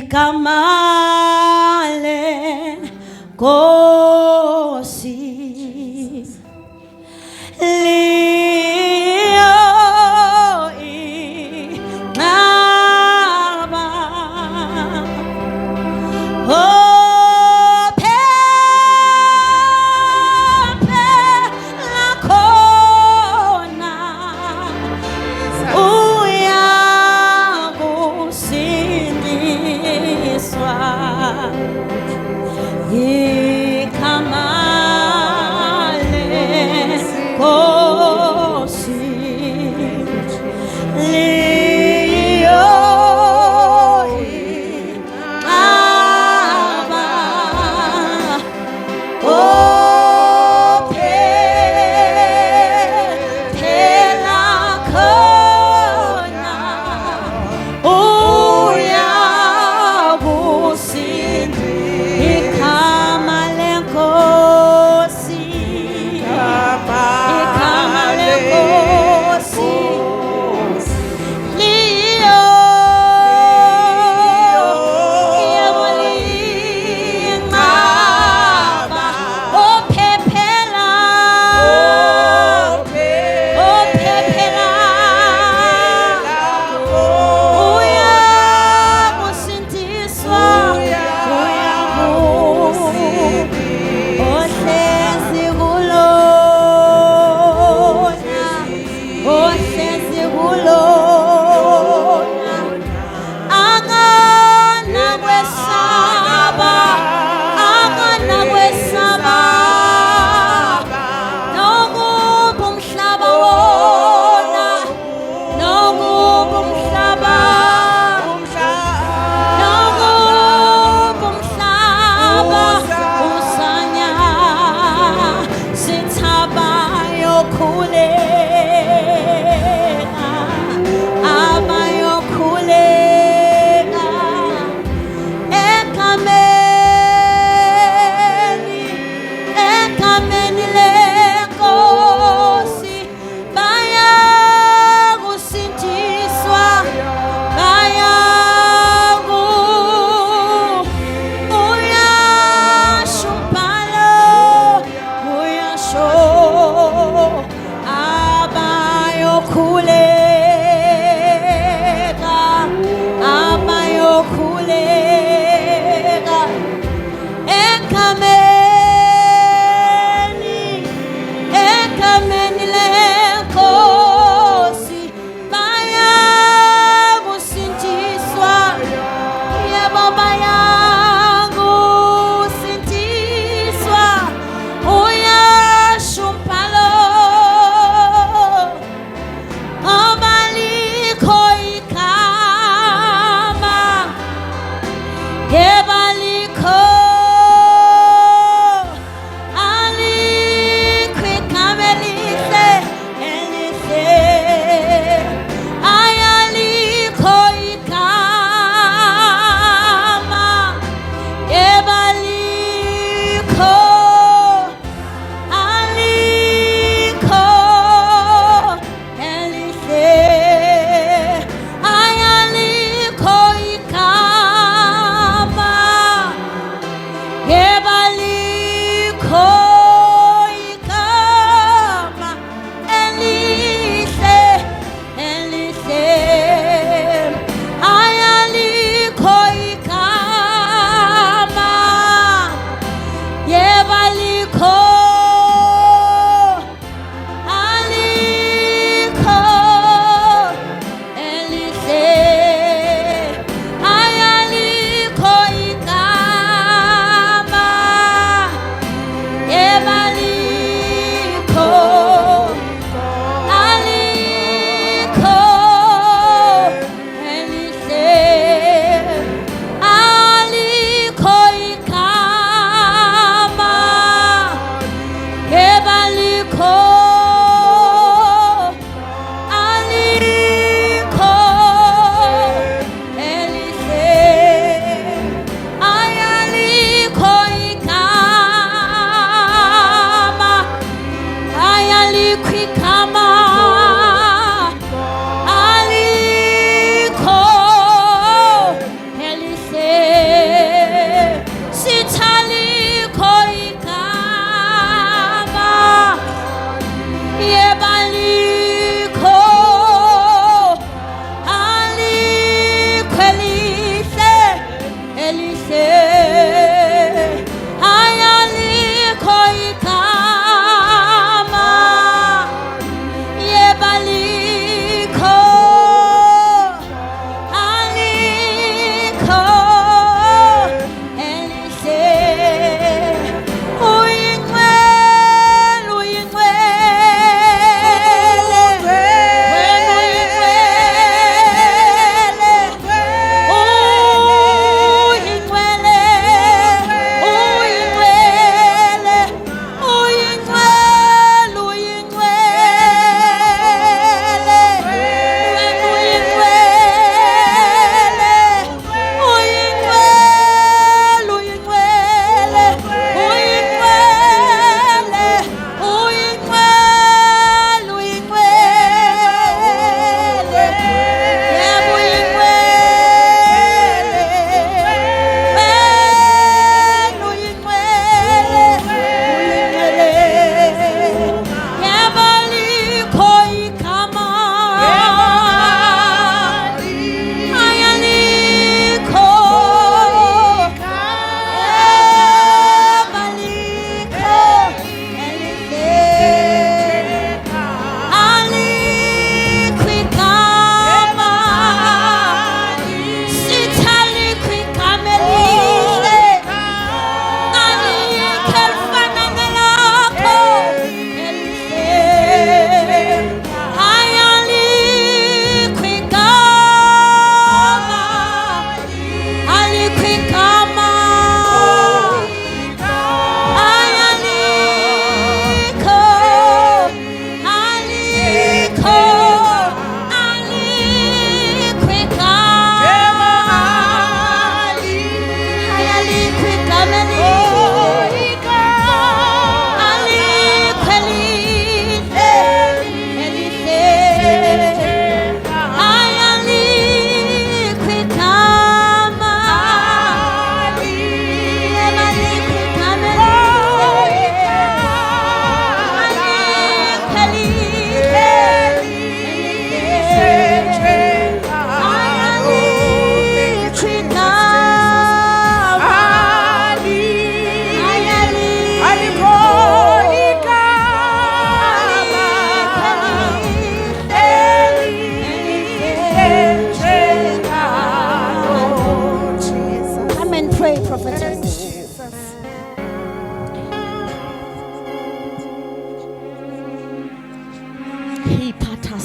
Ikamale Kosi Leo Inaba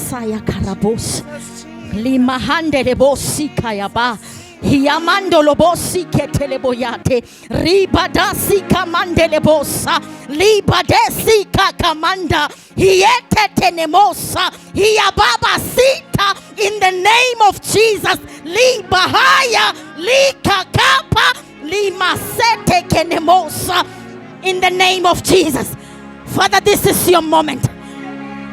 Masaya Karabos. Limahande lebosi kayaba. Hiamando lobosi keteleboyate. Ribadasi kamandelebosa. Libadesi kakamanda. Hiete tenemosa. Hiababa sita. In the name of Jesus. Libahaya. Likakapa. Limasete kenemosa. In the name of Jesus. Father, this is your moment.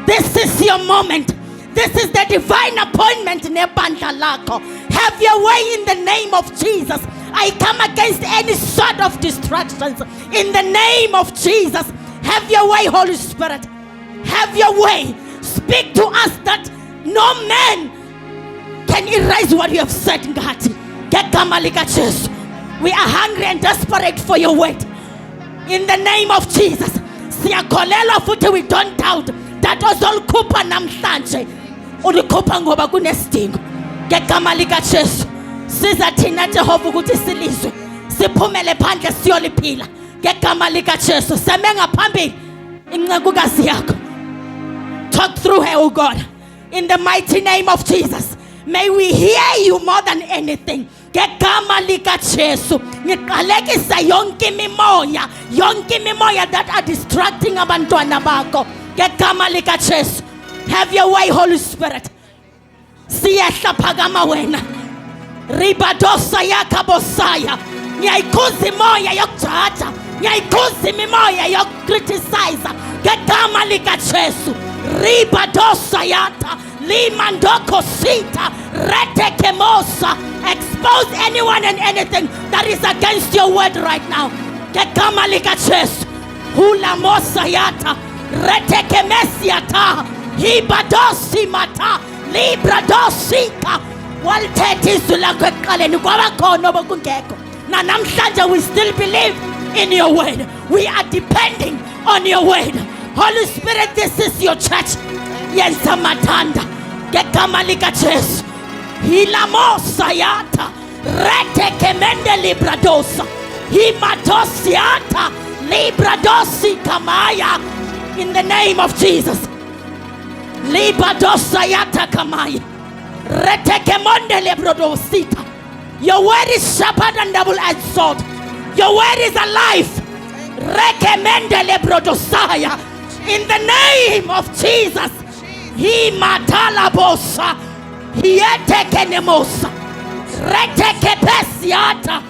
This is your moment. This is the divine appointment. Have your way in the name of Jesus. I come against any sort of distractions. In the name of Jesus. Have your way, Holy Spirit. Have your way. Speak to us that no man can erase what you have said, God. We are hungry and desperate for your word. In the name of Jesus. Siyakolela futhi we don't doubt that ozolukhupha namhlanje ulikhupha ngoba kunesidingo. Ngegama lika Jesu siza thina Jehova ukuthi silizwe siphumele phandle siyoliphila. Ngegama lika Jesu seme ngaphambili inceku yakho. Talk through her, oh God, in the mighty name of Jesus. May we hear you more than anything. Ngegama lika Jesu ngiqalekisa yonke imimoya that are distracting abantwana bakho. Ngegama lika Jesu. Have your way, Holy Spirit. Siyehla phakama wena. Ribadosa yakabosaya. Ngiyayikhuza imoya yokujaja. Ngiyayikhuza imimoya yokukriticize. Ngegama lika Jesu. Ribadosa yata. Limandoko sita. Retekemosa. Expose anyone and anything that is against your word right now. Ngegama lika Jesu. Hula mosa yata. Retekemesiata. Hibadosi mata. Libradosika. Walteti sulakwe kaleni kwa kono bokungeko. Na namhlanje we still believe in your word. We are depending on your word. Holy Spirit, this is your church. Yenza matanda. Ngegama lika Jesu. Hilamosa yata. Retekemende libradosa. Himatosiata. Libradosi kamaya. In the name of Jesus. Libadosa yata kamaya. Retekemonde lebrodosita. Your word is sharper than double-edged sword. Your word is alive. Rekemende lebrodosaya. In the name of Jesus. He matalabosa. Hietekenemosa. Retekepesiata.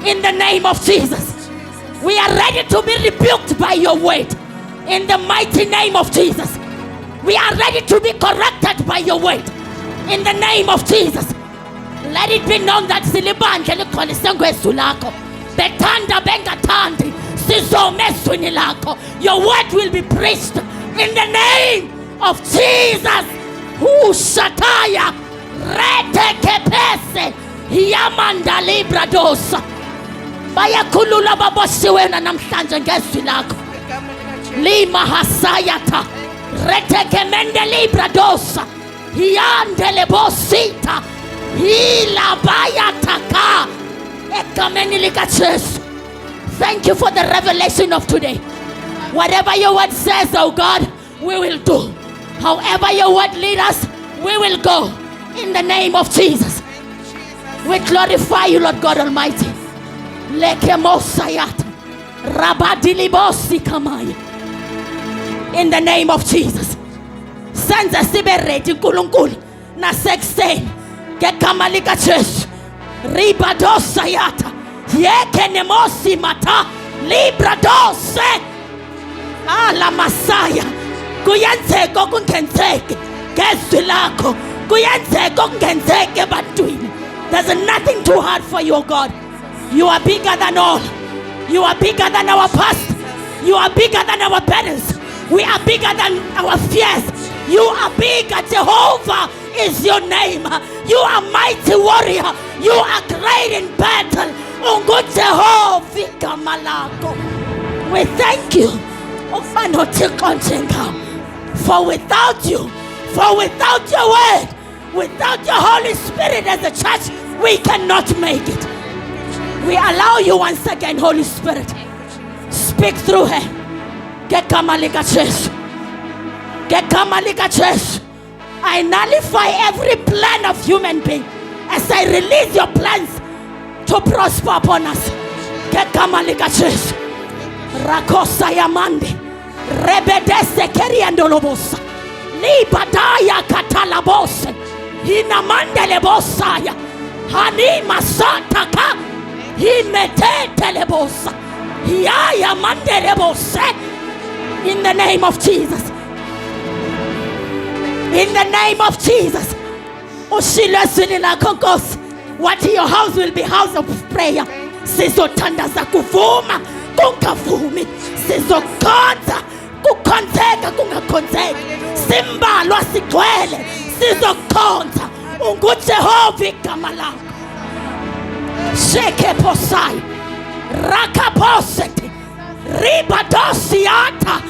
In the name of Jesus. We are ready to be rebuked by your word. In the mighty name of Jesus. We are ready to be corrected by your word. In the name of Jesus. Let it be known that silibandle likholise ngezwi lakho. Bethanda bengathandi sizome ezwini lakho. Your word will be preached in the name of Jesus. Ushataya retekepese yamanda libradosa. Bayakhulula babosiwe namhlanje ngezwi lakho. Lima hasayata retekemende libradosa. Hiandele bosita. Hilabayataka. Ekameni lika Jesu. Thank you for the revelation of today. Whatever your word says, oh God, we will do. However your word leads us, we will go. In the name of Jesus. We glorify you, Lord God Almighty. Lekemosayat. Rabadilibosi kamaya. In the name of Jesus. Senza sibe ready nkulunkulu nasekuseni ngegama lika Jesu. Ribadosayata. Yekenemosi mata. Libradose. Ala Masaya. Kuyenzeka okungenzeki ngezwi lakho. Kuyenzeka okungenzeki ebantwini. There's nothing too hard for you, God. You are bigger than all. You are bigger than our past. You are bigger than our burdens. We are bigger than our fears. You are bigger. Jehovah is your name. You are mighty warrior. You are great in battle. Ungu Jehovah kamalako. We thank you. For without you, for without your word, without your Holy Spirit as a church, we cannot make it. We allow you once again, Holy Spirit. Speak through her. Get Kamalika Church. Get Kamalika Church. I nullify every plan of human being as I release your plans to prosper upon us. Kekama lika Jesu. Rakosa yamande. Rebedese keriandolobosa. Libadaya katalabose. Hinamandele bosaya. Hani masataka. Himetele bosa. Hiaya mandele bose. In the name of Jesus. In the name of Jesus. What your house will be house of prayer. Sizotandaza kuvuma kungavumi. Sizokhonza kukhonzeka kungakhonzeki. Simbalwa sigcwele. Sizokhonza unguJehova igama lakho. Sheke posai. Rakaposete. Ribadosiata.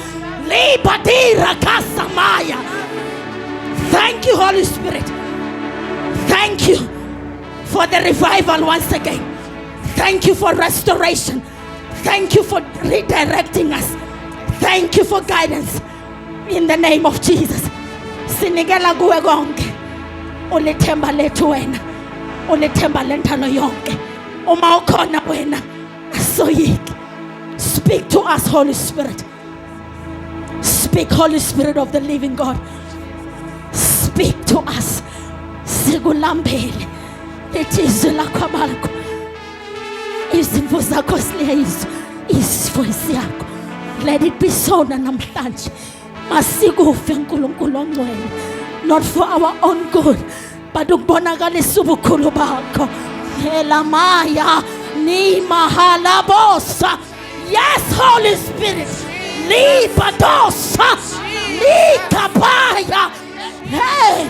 Libadira kasamaya. Thank you, Holy Spirit. Thank you for the revival once again. Thank you for restoration. Thank you for redirecting us. Thank you for guidance. In the name of Jesus. Sinigela kuwe konke. Ulithemba lethu wena. Ulithemba lentalo yonke. Uma ukhona wena asoyiki. Speak to us, Holy Spirit. Speak, Holy Spirit of the living God. Speak to us. Sikulambele. Lethizwi lakho abalakho. Izimvu zakho sileyizwa. Voice yakho. Let it be so namhlanje. Masikufe uNkulunkulu ongcwele. Not for our own good, but ukubonakalisa ubukhulu bakho. Elamaya ni mahalabosa. Yes, Holy Spirit. Libadosa. Likapaya. Hey.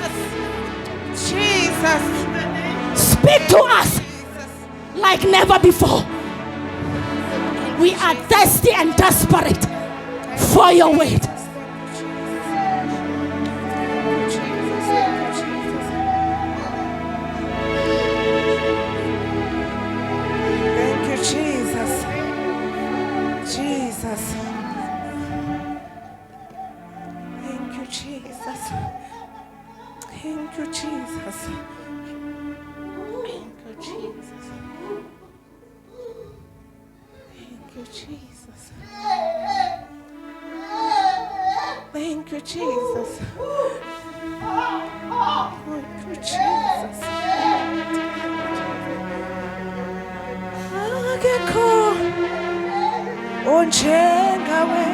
Jesus. Speak to us like never before. We are thirsty and desperate for your word. Thank you, Jesus. Jesus. Thank you, Jesus. Thank you, Jesus. Thank you, Jesus. Thank you, Jesus. Thank you, Jesus. Thank you, Jesus. Akekho onjengawe.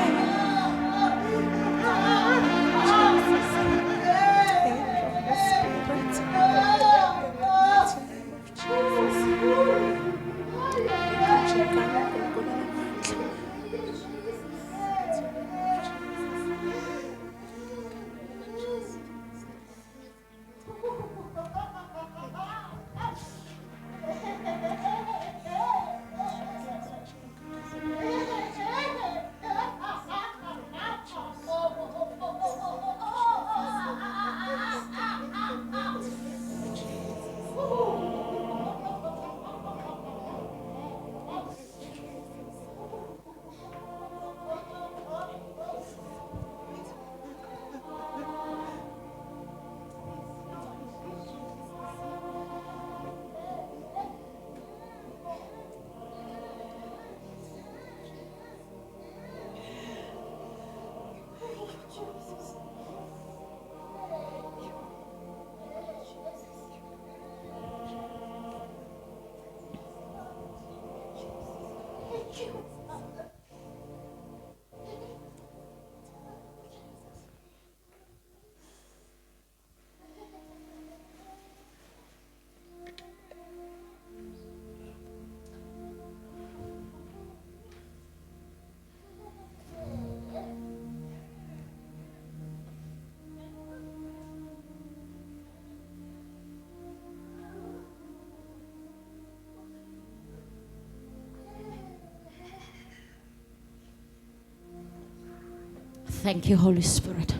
Thank you, Holy Spirit.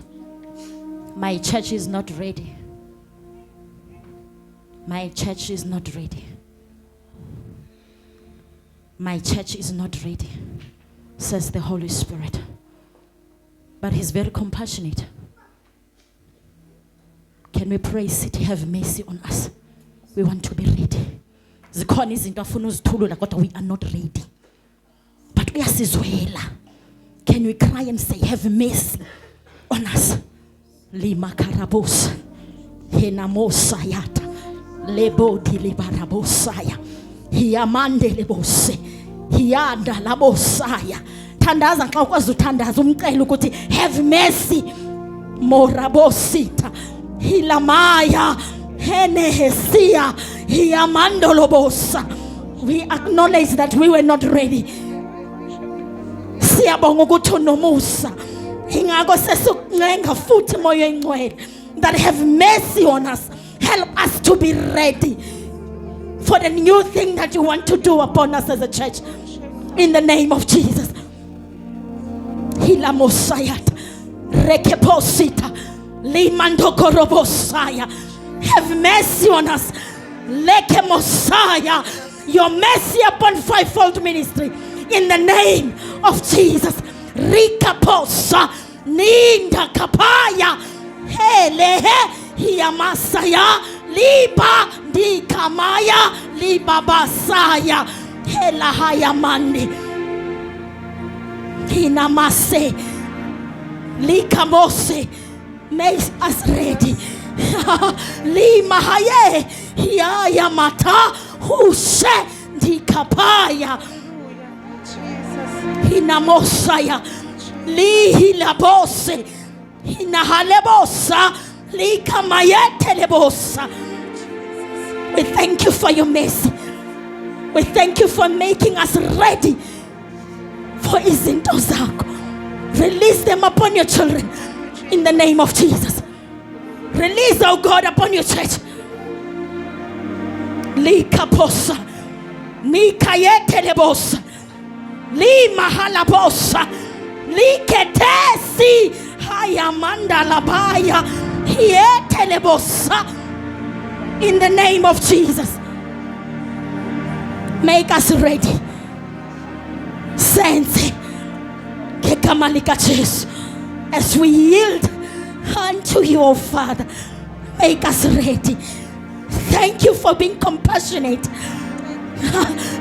My church is not ready. My church is not ready. My church is not ready, says the Holy Spirit. But He's very compassionate. Can we pray, City, have mercy on us? We want to be ready. Zikhona izinto afuna uzithulula kodwa we are not ready. But uyasizwela. Can we cry and say, have mercy on us? Lima karabos. Henamosayata. Lebodi libarabosaya. Hiyamande lebose. Hiyanda labosaya. Tandaza xa ukwazi uthandaza umcela ukuthi have mercy. Morabosita. Hilamaya. Henehesia. Hiyamandolobosa. We acknowledge that we were not ready. Siyabonga ukuthi unomusa. Ingako sesukuncenga futhi moya engcwele that have mercy on us. Help us to be ready for the new thing that you want to do upon us as a church. In the name of Jesus. Hila Mosayat. Rekeposita. Limando korobosaya. Have mercy on us. Leke Mosiah. Your mercy upon fivefold ministry. In the name of Jesus. Rika Posa. Ninda Kapaya. Hele. Hiyamasaya. Liba di Kamaya. Liba Basaya. Hela Hayamandi. Hinamase. Likamose. Make us ready. Lima haye. Hiyayamata. Hushe di Kapaya. Hinamosaya. Lihilabose. Hinahalebosa. Likamayetelebosa. We thank you for your mercy. We thank you for making us ready for izinto zakho. Release them upon your children in the name of Jesus. Release, oh God, upon your church. Likaposa. Nikayetelebosa. Limahalabosa. Liketesi. Hayamanda labaya. Hietelebosa. In the name of Jesus. Make us ready. Sense. Kekamalika Jesu. As we yield unto you, oh Father. Make us ready. Thank you for being compassionate.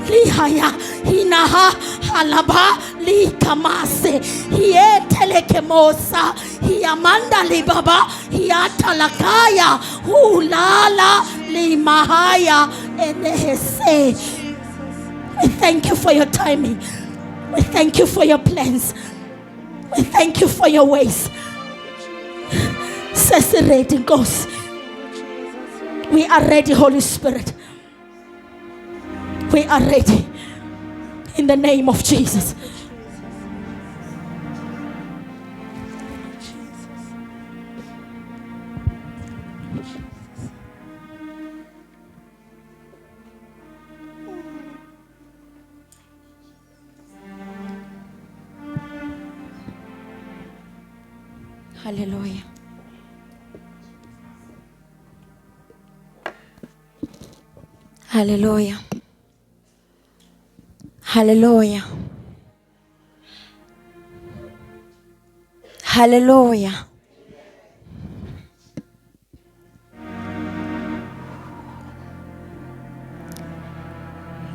Lihaya. Hinaha. Halaba. Likamase. Hietelekemosa. Hiamanda libaba. Hiatalakaya. Hulala. Limahaya. Enehese. We thank you for your timing. We thank you for your plans. We thank you for your ways. Ready, goes. We are ready, Holy Spirit. We are ready. In the name of Jesus. Hallelujah. Hallelujah. Hallelujah. Hallelujah.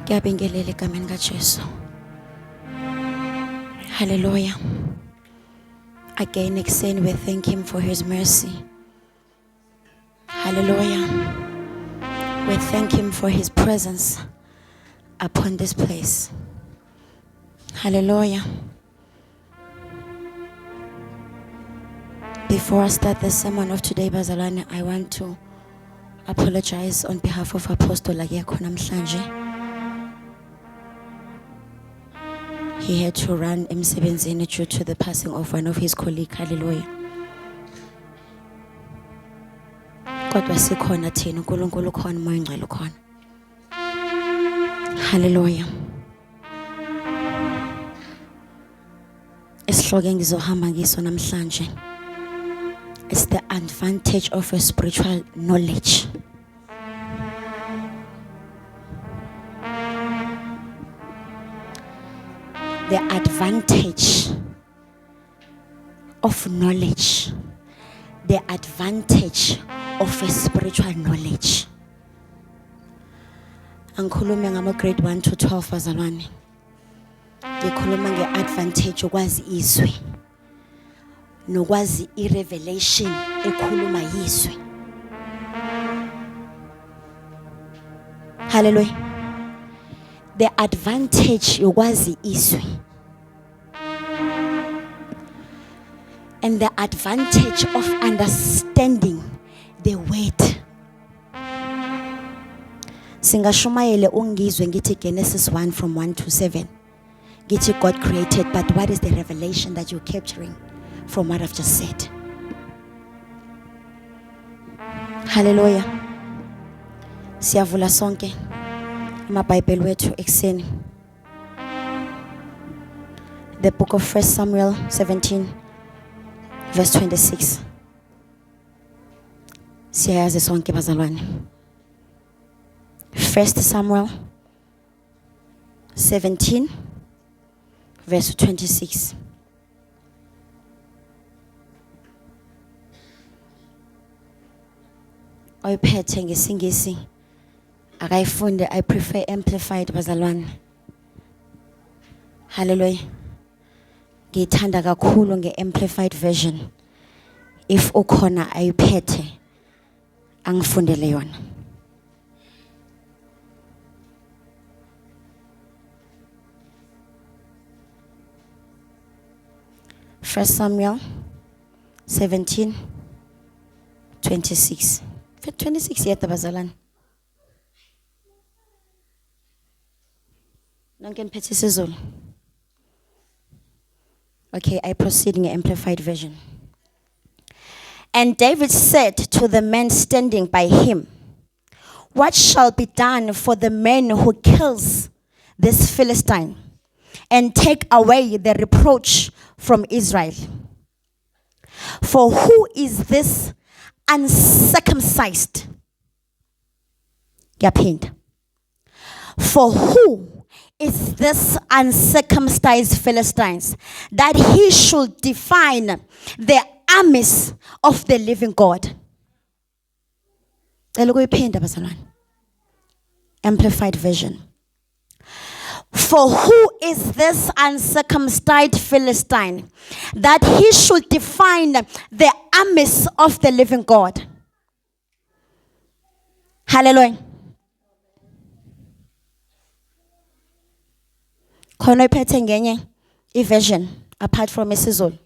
Ngiyabingelela egameni kaJesu. Hallelujah. Again, extend, we thank him for his mercy. Hallelujah. We thank him for his presence upon this place. Hallelujah. Before I start the sermon of today, Bazalwane, I want to apologize on behalf of Apostle Lageko namhlanje. He had to run emsebenzini due to the passing of one of his colleagues. Hallelujah. Kodwa sikhona thina uNkulunkulu khona moya ngcwele khona. Hallelujah. Isihloko engizohamba ngiso namhlanje. It's the advantage of a spiritual knowledge. The advantage of knowledge. The advantage of a spiritual knowledge. Angikhulumi ngama grade 1 to 12 bazalwane. Ngikhuluma ngeadvantage okwazi izwi. Nokwazi irevelation ekhuluma izwi. Hallelujah. The advantage yokwazi izwi. And the advantage of understanding the word. Singashumayele ungizwe ngithi Genesis 1 from 1 to 7. Ngithi God created, but what is the revelation that you're capturing from what I've just said? Hallelujah. Siyavula sonke amaBhayibheli wethu ekseni. The book of 1 Samuel 17 verse 26. Siyayazi sonke bazalwane. 1 Samuel 17 verse 26. Oyiphethe ngesingisi akayifunde, I prefer amplified bazalwane. Hallelujah. Ngithanda kakhulu ngeamplified version. If ukhona ayiphethe angifundele yona. First Samuel 17 26. 26 yet bazalwane. Nonke niphethe isiZulu. Okay, I proceed in the amplified version. And David said to the men standing by him, what shall be done for the man who kills this Philistine and take away the reproach from Israel? For who is this uncircumcised? Yapind. For who is this uncircumcised Philistines that he should define the armies of the living God? Amplified version. For who is this uncircumcised Philistine that he should define the armies of the living God? Hallelujah. Khona iphethe ngenye i-version apart from isiZulu.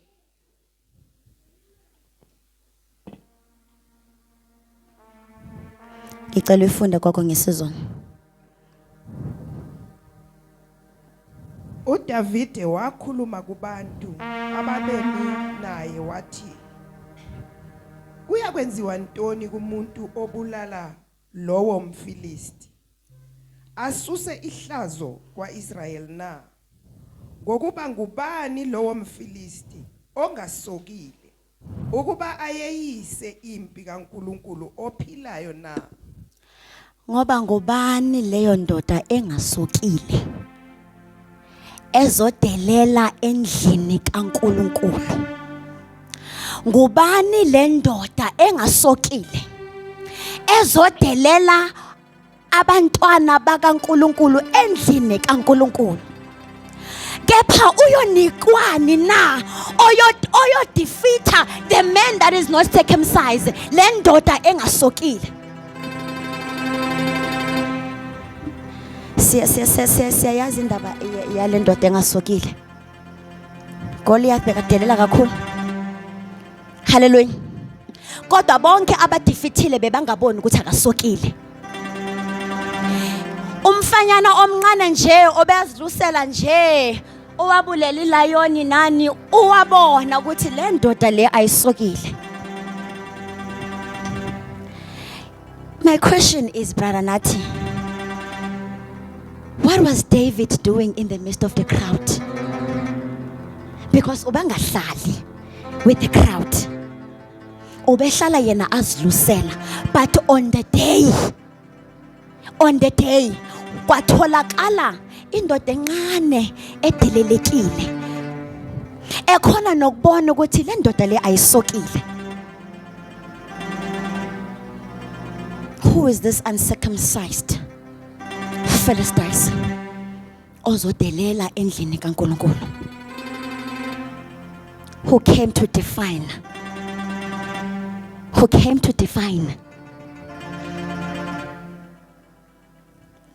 Ngicela ufunde kwakho ngesiZulu. uDavide wakhuluma kubantu ababemi naye wathi, kuyakwenziwa ntoni kumuntu obulala lowo mfilisti? Asuse ihlazo kwaIsrael na? Ngokuba ngubani lowo mfilisti ongasokile ukuba ayeyise impi kaNkulunkulu ophilayo na? Ngoba ngubani leyo ndoda engasokile ezodelela endlini kaNkulunkulu? Ngubani le ndoda engasokile ezodelela abantwana bakaNkulunkulu endlini kaNkulunkulu? Kepha uyonikwani na oyo defeater the man that is not circumcised, le ndoda engasokile? Siyayazi indaba yale ndoda engasokile. Goliath bekadelela kakhulu. Hallelujah. Kodwa bonke abadefeatile bebangaboni ukuthi akasokile. Umfanyana omncane nje obezilusela nje owabulela ilayoni nani uwabona ukuthi le ndoda le ayisokile. My question is, brother Nati, what was David doing in the midst of the crowd? Because ubangahlali with the crowd. Ubehlala yena azilusela, but on the day kwatholakala indoda encane edelelekile ekhona nokubona ukuthi le ndoda le ayisokile. who is this uncircumcised Philistines ozodelela endlini kaNkulunkulu, who came to define,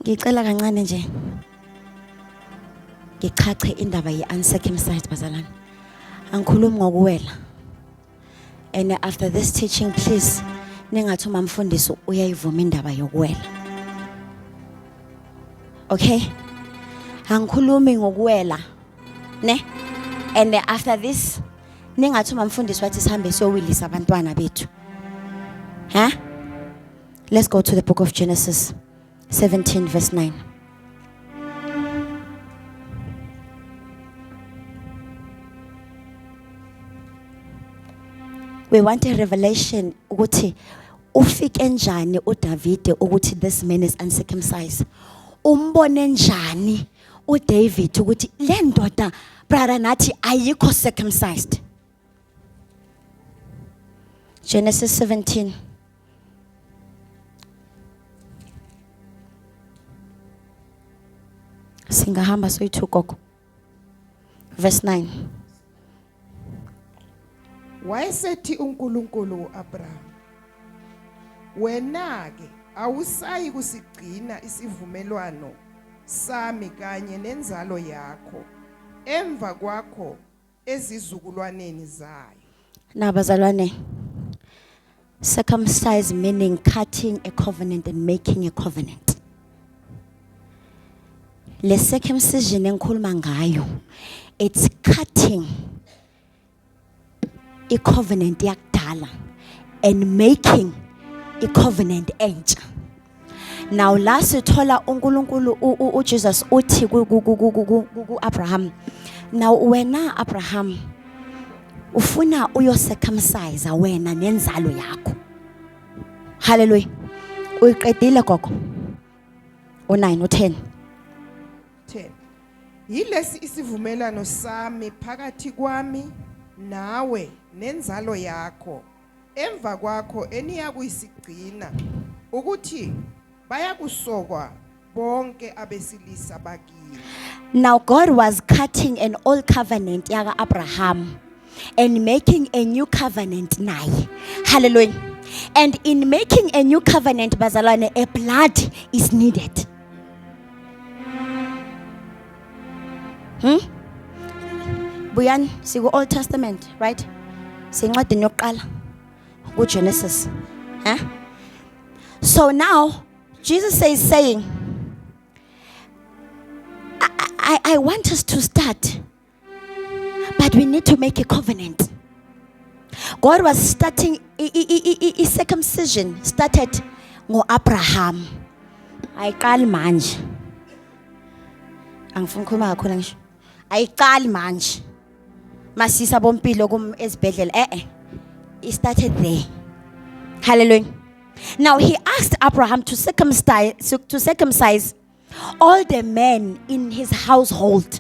ngicela kancane nje ngichache indaba ye-uncircumcised bazalwane, angikhulumi ngokuwela. And after this teaching, please ningathi uma mfundisi uyayivuma indaba yokuwela, okay? Angikhulumi ngokuwela ne, and after this ningathi uma mfundisi wathi sihambe siyowilisa abantwana bethu. Let's go to the book of Genesis 17 verse 9. We want a revelation ukuthi ufike njani uDavide ukuthi this man is uncircumcised. Umbone njani uDavid ukuthi le ndoda brother nathi ayikho circumcised. Genesis 17 singahamba soyi-2 gogo, verse 9. Wayesethi uNkulunkulu uAbraham, wena ke awusayi kusigcina isivumelwano sami kanye nenzalo yakho emva kwakho ezizukulwaneni zayo. Now bazalwane, circumcise meaning cutting a covenant and making a covenant. Le circumcision engikhuluma ngayo, it's cutting a covenant yakudala and making a covenant entsha. Now la sithola uNkulunkulu uJesus uthi kuAbraham, now wena Abraham ufuna uyo circumcise wena nenzalo yakho. Hallelujah. Uyiqedile gogo? U9 u10. 10. Yilesi isivumelano sami phakathi kwami nawe nenzalo yakho emva kwakho eniyakuyisigcina ukuthi bayakusokwa bonke abesilisa bakini. Now God was cutting an old covenant yaga Abraham and making a new covenant naye. Hallelujah. And in making a new covenant bazalwane, a blood is needed. Buyan siku Old Testament, right? Sincwadi yokuqala ku Genesis. So now Jesus is saying, I want us to start, but we need to make a covenant. God was starting circumcision started ngo Abraham. Ayiqali manje. Angifuni ukukhuluma kakhulu ngisho. Ayiqali manje. Masisa bompilo ezibhedlela He started there. Hallelujah. Now he asked Abraham to circumcise all the men in his household.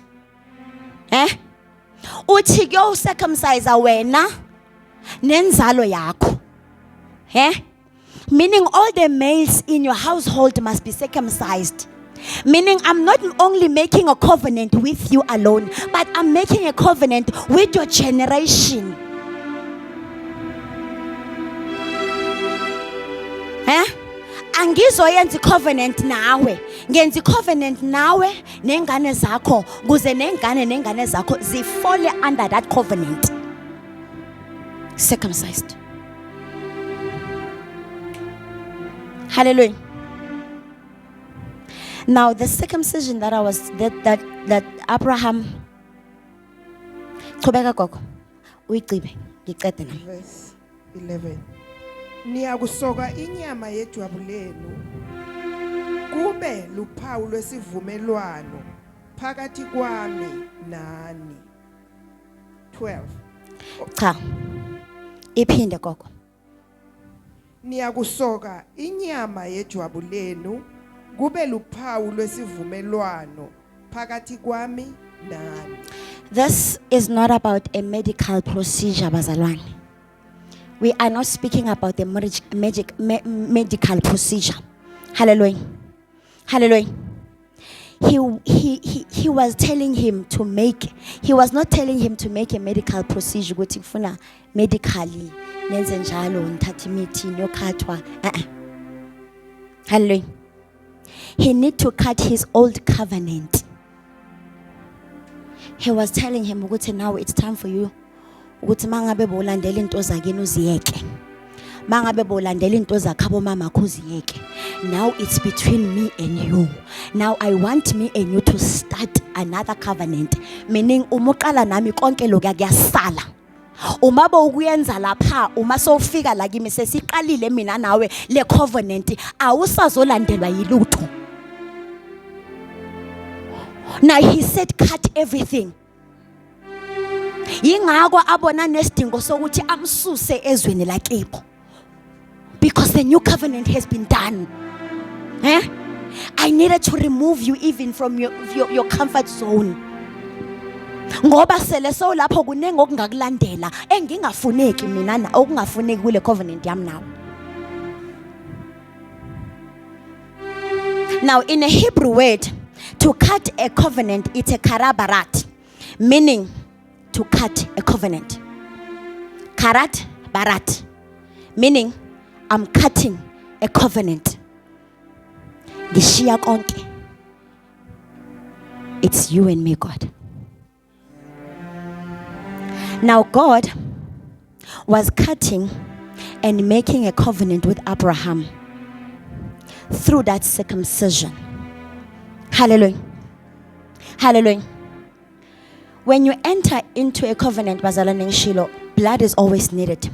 Uthi yo circumcise wena nenzalo yakho. Meaning all the males in your household must be circumcised. Meaning I'm not only making a covenant with you alone, but I'm making a covenant with your generation. Angizoyenza covenant nawe, ngenza covenant nawe nengane zakho kuze nengane zakho zifole under that covenant. Circumcised. Hallelujah. Now the circumcision that that Abraham Verse 11. Niyakusoka inyama yejwabu lenu kube luphawu lwesivumelwano phakathi kwami nani. 12. Cha. Iphinde gogo. Niyakusoka inyama yejwabu lenu kube luphawu lwesivumelwano phakathi kwami nani. This is not about a medical procedure bazalwane. We are not speaking about the medical procedure. Hallelujah. Hallelujah. He was telling him to make, he was not telling him to make a medical procedure. Ukuthi kufuna medically nenze njalo ngithatha imithi nokhathwa. Hallelujah. He need to cut his old covenant. He was telling him ukuthi now it's time for you ukuthi mangabe bolandela into zakini uziyeke. Mangabe bolandela into zakhabo mama kuziyeke. Now it's between me and you. Now I want me and you to start another covenant. Meaning umuqala nami konke lokho kuyasala. Uma bokuyenza lapha uma sowufika la kimi sesiqalile mina nawe le covenant awusazolandelwa yilutho. Now he said cut everything. Yingakho abona nesidingo sokuthi amsuse ezweni lakibo. Because the new covenant has been done. I needed to remove you even from your comfort zone. Ngoba sele so lapho kunenge okungakulandela engingafuneki mina na okungafuneki kule covenant yami now. Now in a Hebrew word, to cut a covenant, it's a karabarat, meaning to cut a covenant. Karat barat, meaning I'm cutting a covenant. Gishiya konke. It's you and me, God. Now God was cutting and making a covenant with Abraham through that circumcision. Hallelujah. Hallelujah. When you enter into a covenant, bazalwane ngishilo, blood is always needed.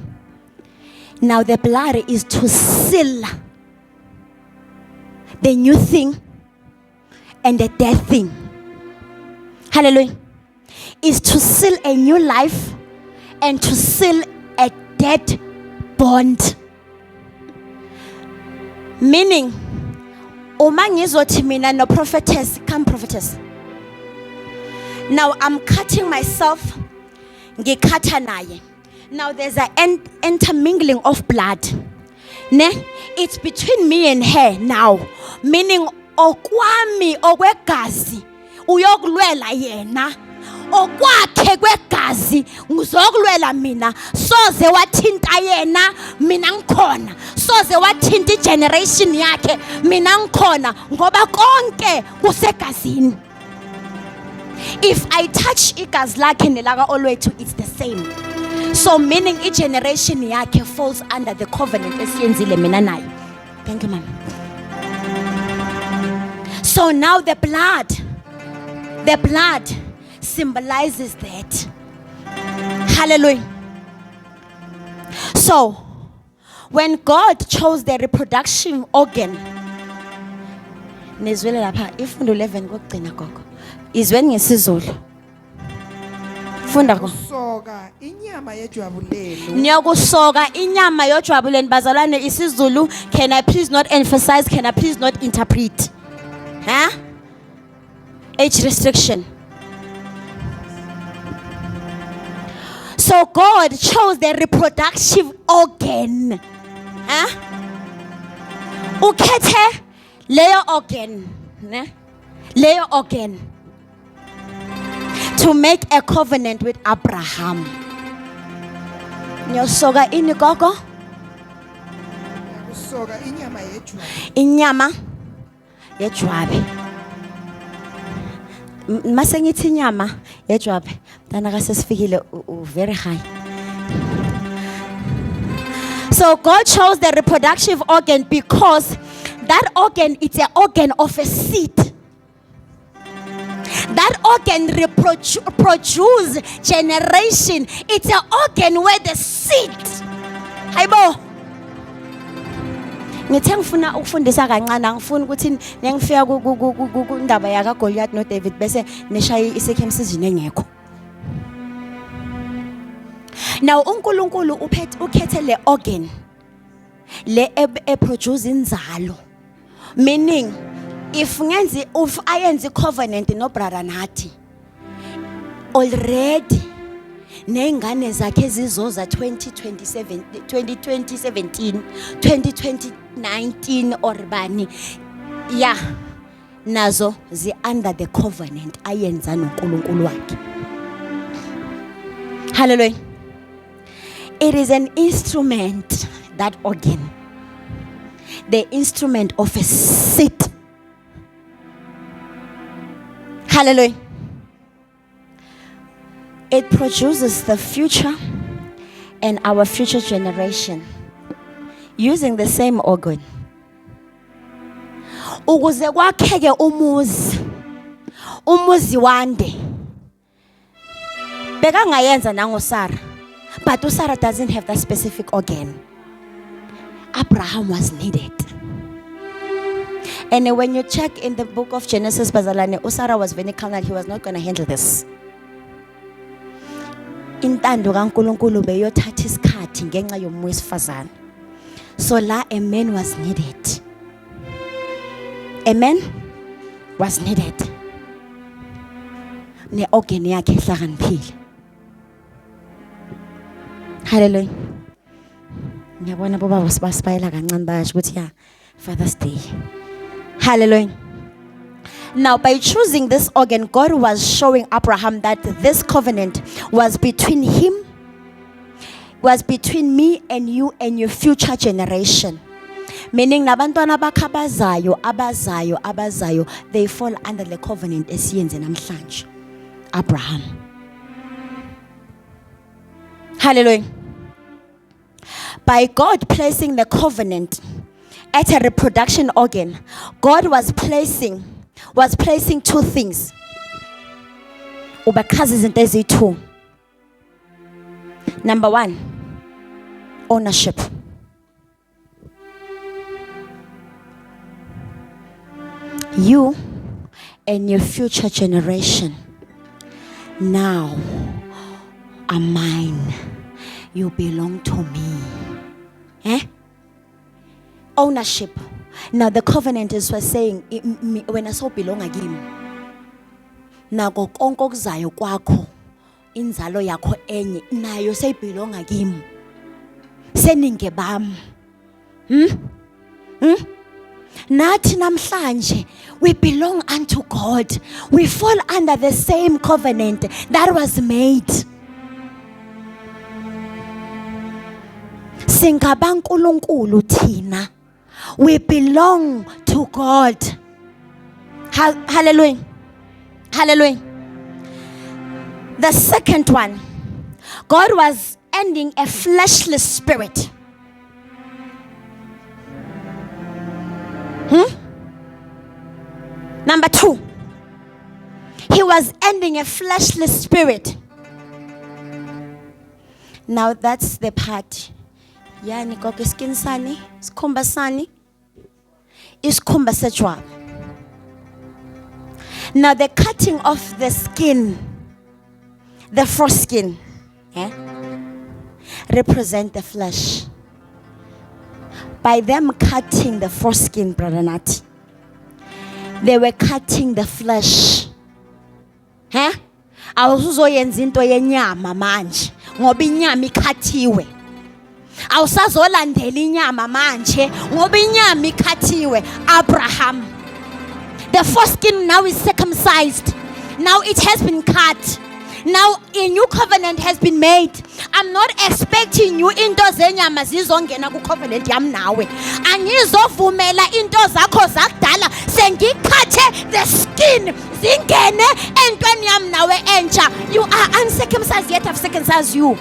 Now the blood is to seal the new thing and the dead thing. Hallelujah. Is to seal a new life and to seal a dead bond. Meaning, uma ngizothi mina no prophetess, come prophetess. Now I'm cutting myself, ngikhatha naye. Now there's an intermingling of blood. Ne? It's between me and her now. Meaning, okwami okwegazi uyokulwela yena. Okwakhe kwegazi ngizokulwela mina. Soze wathinta yena, mina ngikhona. Soze wathinta igeneration yakhe, mina ngikhona. Ngoba konke kusegazini. If I touch igazi lakhe nelaka olwethu, it's the same. So meaning each generation yakhe falls under the covenant esiyenzile mina naye. Thank you, ma'am. So now the blood symbolizes that. Hallelujah. So when God chose the reproduction organ, nizwele lapha ifundo 11 kokugcina gogo. Izweni ngesizulu. Funda ko. Soka inyama yejwabu lenu. Niyokusoka inyama yojwabu lenu bazalwane isiZulu. Can I please not emphasize? Can I please not interpret? Age restriction. So God chose the reproductive organ. Ukhethe leyo organ, ne? Leyo organ to make a covenant with Abraham. Nyosoka ini gogo? Soka inyama yejwabu. Inyama yejwabu. Mase ngithi inyama yejwabu, mntana ka sesifikile very high. So God chose the reproductive organ because that organ is an organ of a seed. That organ produce generation. It's an organ where the seed. Hayibo. Ngithe ngifuna ukufundisa kancane, angifuni ukuthi ngiyangifika ku indaba yaka Goliath no David bese neshaya isekemsizini engekho. Now uNkulunkulu ukhethe le organ le produce inzalo. Meaning if ayenze covenant no brother nathi already nengane zakhe ezizoza 2017 2019 or bani ya nazo zi under the covenant ayenza noNkulunkulu wakhe. Hallelujah. It is an instrument, that organ, the instrument of a seed. Hallelujah. It produces the future and our future generation using the same organ. Ukuze kwakheke umuzi wande. Bekangayenza nangoSarah, but uSarah doesn't have that specific organ. Abraham was needed. And when you check in the book of Genesis, Bazalane, uSarah was very calm that he was not going to handle this. Intando kaNkulunkulu beyothatha isikhathi ngenxa yomuntu wesifazane. So la a man was needed. A man was needed. Ne organ yakhe ehlakaniphile. Hallelujah. Ngiyabona bobaba sibasipayela kancane bayasho ukuthi ya Father's Day. Hallelujah. Now, by choosing this organ, God was showing Abraham that this covenant was between him, was between me and you and your future generation. Meaning, nabantwana bakho abazayo, they fall under the covenant esiyenze namhlanje. Abraham. Hallelujah. By God placing the covenant at a reproduction organ, God was placing two things. Two. Number one, ownership. You and your future generation now are mine. You belong to me. Ownership. Now the covenant is for saying when I saw belong again. Nako konke okuzayo kwakho inzalo yakho enye nayo seyibelong again. Seninge bam. Nathi namhlanje we belong unto God. We fall under the same covenant that was made. Singabankulunkulu thina. We belong to God. Hallelujah. Hallelujah. The second one, God was ending a fleshless spirit. Number two, he was ending a fleshless spirit. Now that's the part. Yani koke skin sani, skumba sani, iskumba sexual. Now the cutting of the skin, the foreskin, represent the flesh. By them cutting the foreskin, Brother Nat, they were cutting the flesh. Awuzuzoyenza into yenyama manje, ngoba inyama ikhathiwe. Awusazolandela inyama manje ngoba inyama ikhathiwe. Abraham, the foreskin now is circumcised. Now it has been cut. Now a new covenant has been made. I'm not expecting you into zenyama zizongena ku covenant yami nawe. Angizovumela into zakho zakudala sengikhathe the skin zingene entweni yami nawe entsha. You are uncircumcised, yet I've circumcised you.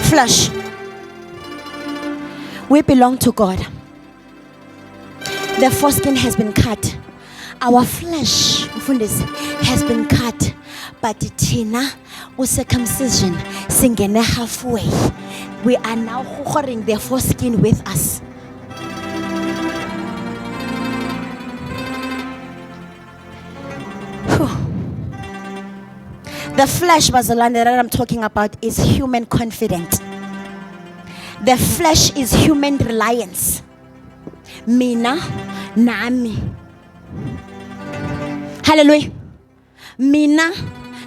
Flesh. We belong to God. The foreskin has been cut. Our flesh has been cut. But tina circumcision singene halfway. We are now holding the foreskin with us. The flesh, Bazalane, that I'm talking about is human confidence. The flesh is human reliance. Mina, nami. Hallelujah. Mina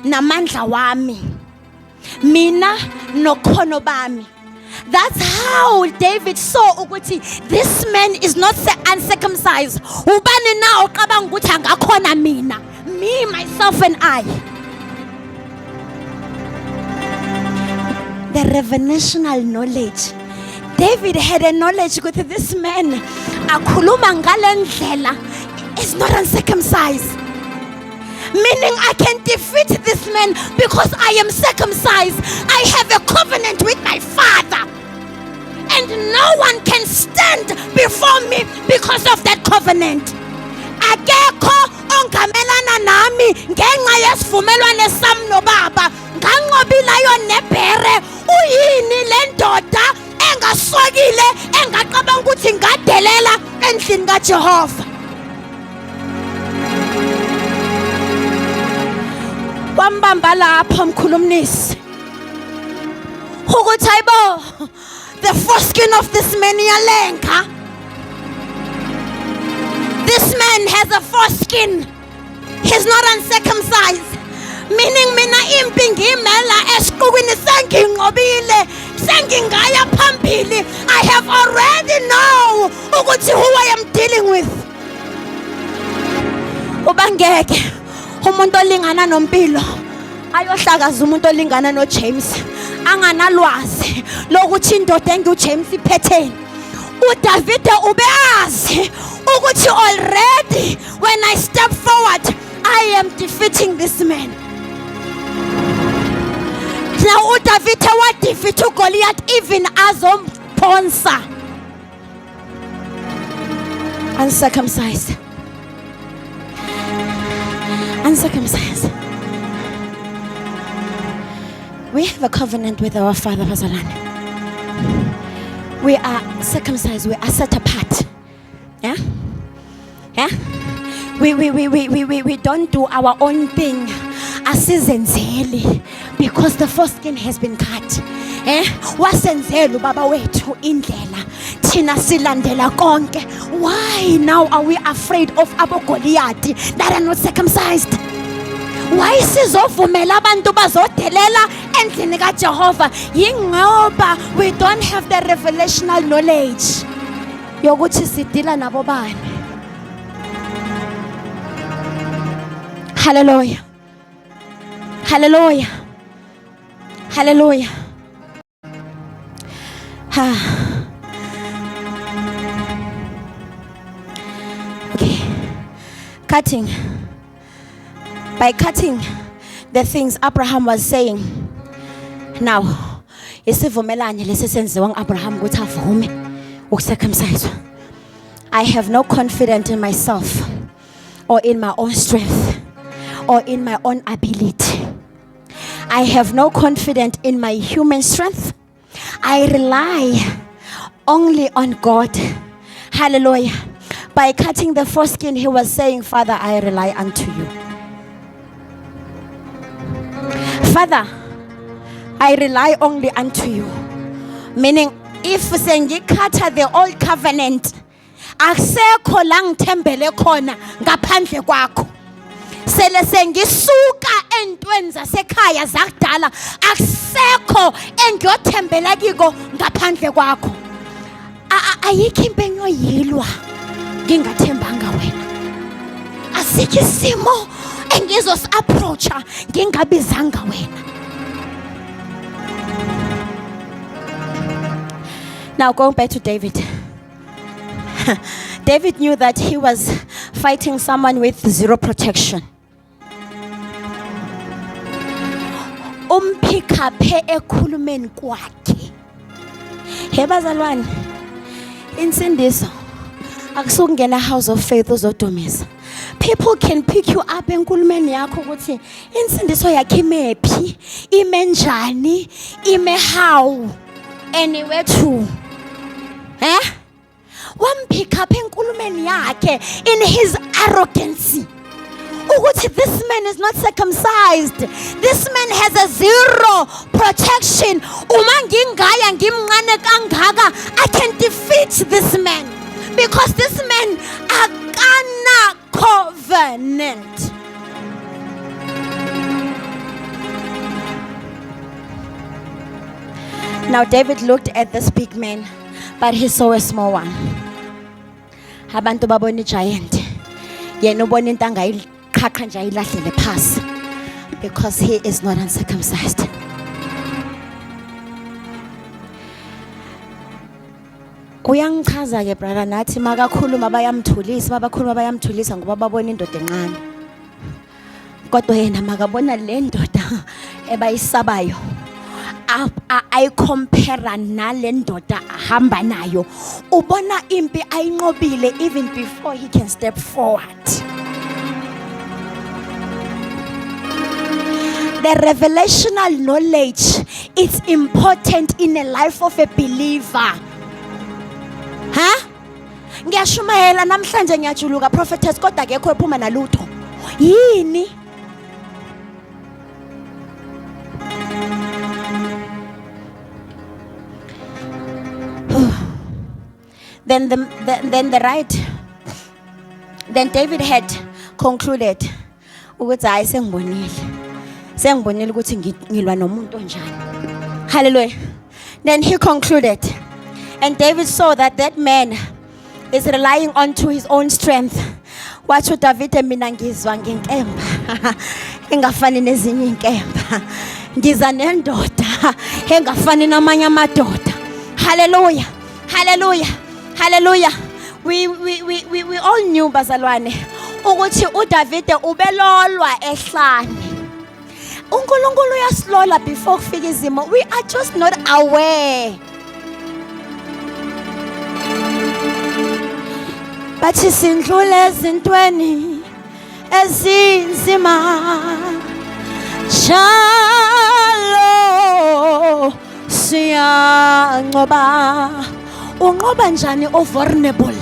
namandla wami. Mina nokhono bami. That's how David saw ukuthi this man is not uncircumcised. Ubani na oqabanga ukuthi angakhona mina. Me, myself and I. The revelational knowledge. David had a knowledge with this man. Akhuluma ngalendlela is not uncircumcised. Meaning I can defeat this man because I am circumcised. I have a covenant with my father. And no one can stand before me because of that covenant. Akekho ongamelana nami ngenxa yesivumelwano sami nobaba. Nganqobila yona nebhere uyini lendoda engasokile engaqabanga ukuthi ngadelela endlini kaJehova. Wambamba lapho mkhulumnisi ukuthi hayibo the foreskin of this man iyalenga. This man has a foreskin. He's not uncircumcised. Meaning mina impi ngimela esiqukweni senginqobile sengingaya phambili. I have already know ukuthi who I am dealing with. Ubangeke umuntu olingana nompilo ayohlakaza umuntu olingana noJames anganalwazi lokuthi indoda enguJames iphetheni. uDavide ubeazi ukuthi already when I step forward I am defeating this man. Now uDavide wa defeat uGoliath even azomphonsa. Uncircumcised. Uncircumcised. We have a covenant with our Father, Bazalwane. We are circumcised. We are set apart. Yeah? Yeah? We don't do our own thing. Asizenzeli because the foreskin has been cut. Eh? Wasenzelu baba wethu indlela. Thina silandela konke. Why now are we afraid of abogoliath that are not circumcised? Why sizovumela abantu bazodelela endlini kaJehova? Yingoba we don't have the revelational knowledge yokuthi sidila nabo bani. Hallelujah. Hallelujah. Hallelujah. Okay. Cutting. By cutting the things Abraham was saying. Now, isivumelane lesisenziwa ngAbraham ukuthi avume ukucircumcise. I have no confidence in myself or in my own strength or in my own ability. I have no confidence in my human strength. I rely only on God. Hallelujah. By cutting the foreskin, he was saying, Father, I rely unto you. Father, I rely only unto you. Meaning, if sengikhatha the old covenant, akusekho la ngithembele khona ngaphandle kwakho. Sele sengisuka entweni zasekhaya zakudala, akusekho engiyothembela kiko ngaphandle kwakho. Ayikho impi engiyoyilwa ngingathembanga wena. Asikho isimo engizos approacha ngingabizanga wena. Now going back to David. David knew that he was fighting someone with zero protection. Umphikaphe ekhulumeni kwakhe. He bazalwane, insindiso akusukungena house of faith uzodumisa. People can pick you up enkulumeni yakho ukuthi insindiso yakhe imephi, imenjani, ime how, anywhere to. Eh? One pick up enkulumeni yakhe in his arrogancy. Ukuthi this man is not circumcised. This man has a zero protection. Uma ngingaya ngimncane kangaka, I can defeat this man because this man akana covenant Now David looked at this big man, but he saw a small one. Abantu babona giant. Yena ubona into angayiqhaqha nje ayilahlele phasi because he is not uncircumcised. Kuyangichaza ke brother nathi makakhuluma bayamthulisa ngoba babona indoda encane. Kodwa yena makabona le ndoda ebayisabayo ayicompare nale ndoda ahamba nayo. Ubona impi ayinqobile even before he can step forward. The revelational knowledge is important in the life of a believer. Ngiyashumayela namhlanje ngiyajuluka prophetess kodwa akekho ephuma nalutho. Yini? Then David had concluded ukuthi hayi sengibonile ukuthi ngilwa nomuntu onjani. Hallelujah. Then he concluded, and David saw that man is relying onto his own strength. Wathi uDavid mina ngizwa ngenkemba engafani nezinye inkemba. Ngiza nendoda engafani namanye amadoda. Hallelujah. Hallelujah. Hallelujah. We all knew bazalwane ukuthi uDavid ubelolwa ehlane. uNkulunkulu uyasilola before kufika izimo. We are just not aware. Bathi sindlule ezintweni ezinzima njalo siyanqoba. Unqoba njani o vulnerable?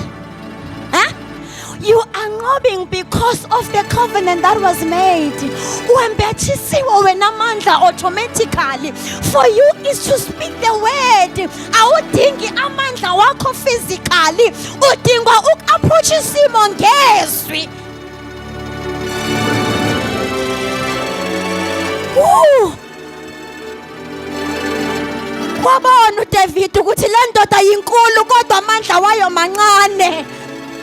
You are nqobing because of the covenant that was made. Uembethisiwe wena amandla automatically. For you is to speak the word. Awudingi amandla wakho physically. Udinga approach isimo ngezwi. Wabona uDavid ukuthi le ndoda yinkulu kodwa amandla wayo mancane.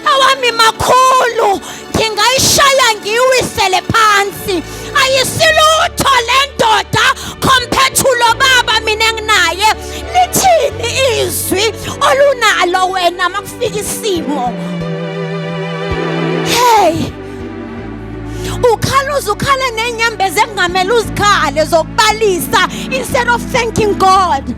Awami makhulu ngingayishaya ngiwisele phansi. Ayisilutho le ndoda compared to lo baba mina enginaye. Lithini izwi olunalo wena makufika isimo? Hey, ukhale nenyembezi engamele uzikhale zokubalisa instead of thanking God.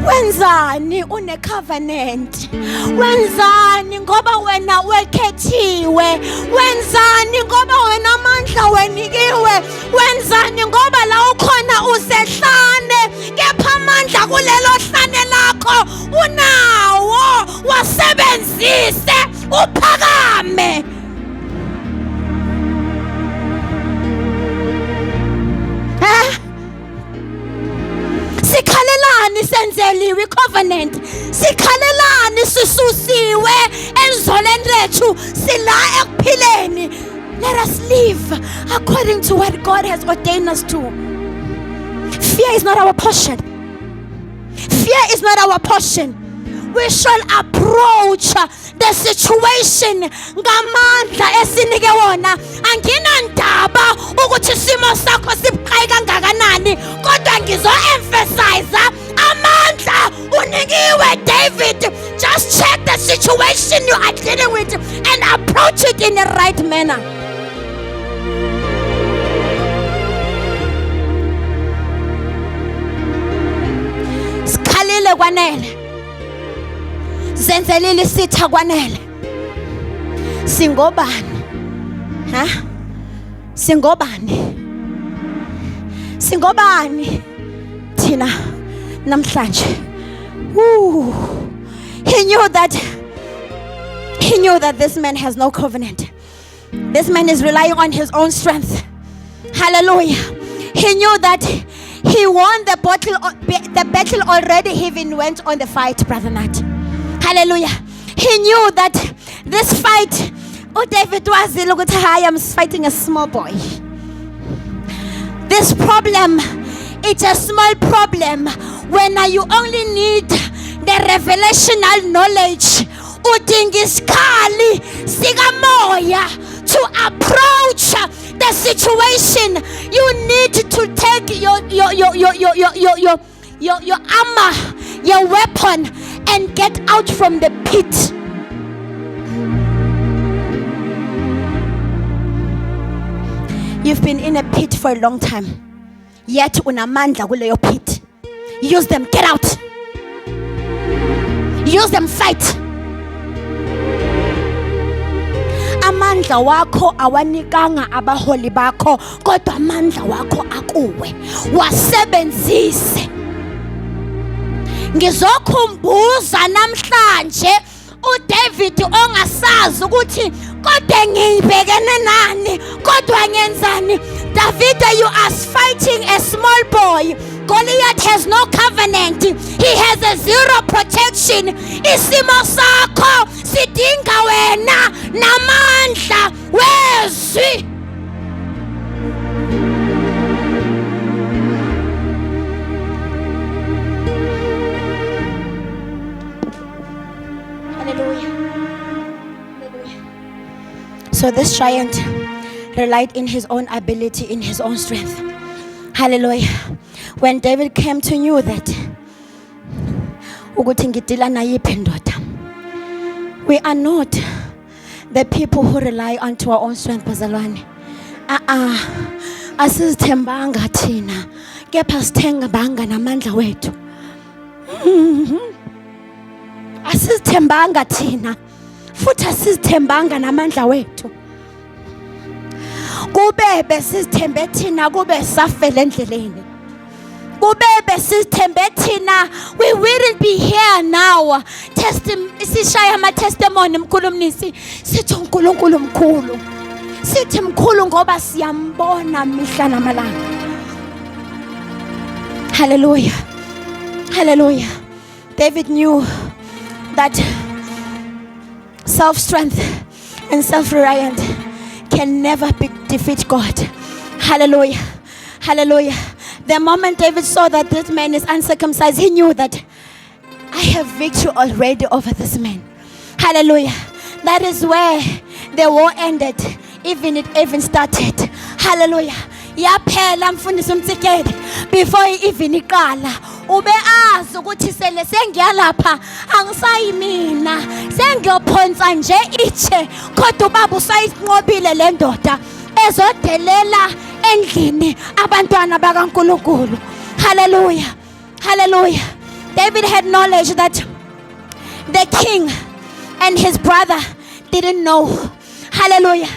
Wenzani une covenant? Wenzani ngoba wena wekhethiwe? Wenzani ngoba wena amandla wenikiwe? Wenzani ngoba la ukhona usehlane kepha amandla kulelo hlane lakho unawo, wasebenzise uphakame. Sikhalelani senzeliwe covenant. Sikhalelani sisusiwe enzoleni lethu sila ekuphileni. Let us live according to what God has ordained us to. Fear is not our portion. Fear is not our portion. We shall approach the situation ngamandla esinike wona. Angina ndaba ukuthi isimo sakho sibuqhayi kangakanani, kodwa ngizo-emphasize amandla unikiwe David. Just check the situation you are dealing with and approach it in the right manner. Sikhalile kwanele, zenzelile isitha kwanele. Singobani? Singobani thina namhlanje? He knew that this man has no covenant. This man is relying on his own strength. Hallelujah. He knew that he won the battle already. He even went on the fight, brother Nat. Hallelujah. He knew that this fight, David was I am fighting a small boy. This problem It's a small problem when you only need the revelational knowledge. Udinga isikhali sikamoya to approach the situation. You need to take your armor, your weapon, and get out from the pit. You've been in a pit for a long time, yet unamandla kuleyo pit. Use them, get out. Use them, fight. Amandla wakho awanikanga abaholi bakho, kodwa amandla wakho akuwe. Wasebenzise. Ngizokhumbuza namhlanje uDavid ongasazi ukuthi kodwa ngibhekene nani, kodwa ngenzani. David, you are fighting a small boy. Goliath has no covenant. He has a zero protection. Isimo sakho sidinga wena namandla wezwi. So this giant relied in his own ability, in his own strength. Hallelujah. When David came to know that we are not the people who rely onto our own strength, bazalwane. Asizithembanga thina, kepha sithembanga namandla wethu. Asizithembanga thina, futhi asizithembanga namandla wethu. Kube besizithembe thina, kube safela endleleni. Kube besizithembe thina, we wouldn't be here now. Sishaya ama testimony mkhulumnisi, sithi uNkulunkulu mkhulu. Sithi mkhulu ngoba siyambona mihla namalanga. Hallelujah. Hallelujah. David knew that self-strength and self-reliant can never defeat God. Hallelujah. Hallelujah. The moment David saw that this man is uncircumcised, he knew that I have victory already over this man. Hallelujah. That is where the war ended. Even it even started. Hallelujah. Yaphela mfundisi umtsikede before even iqala. Ube azi ukuthi sele sengiyalapha angisayi mina, sengiyophonsa nje iche, kodwa ubaba usayiqobile le ndoda ezodelela endlini abantwana bakaNkulunkulu. Hallelujah. Hallelujah. David had knowledge that the king and his brother didn't know. Hallelujah.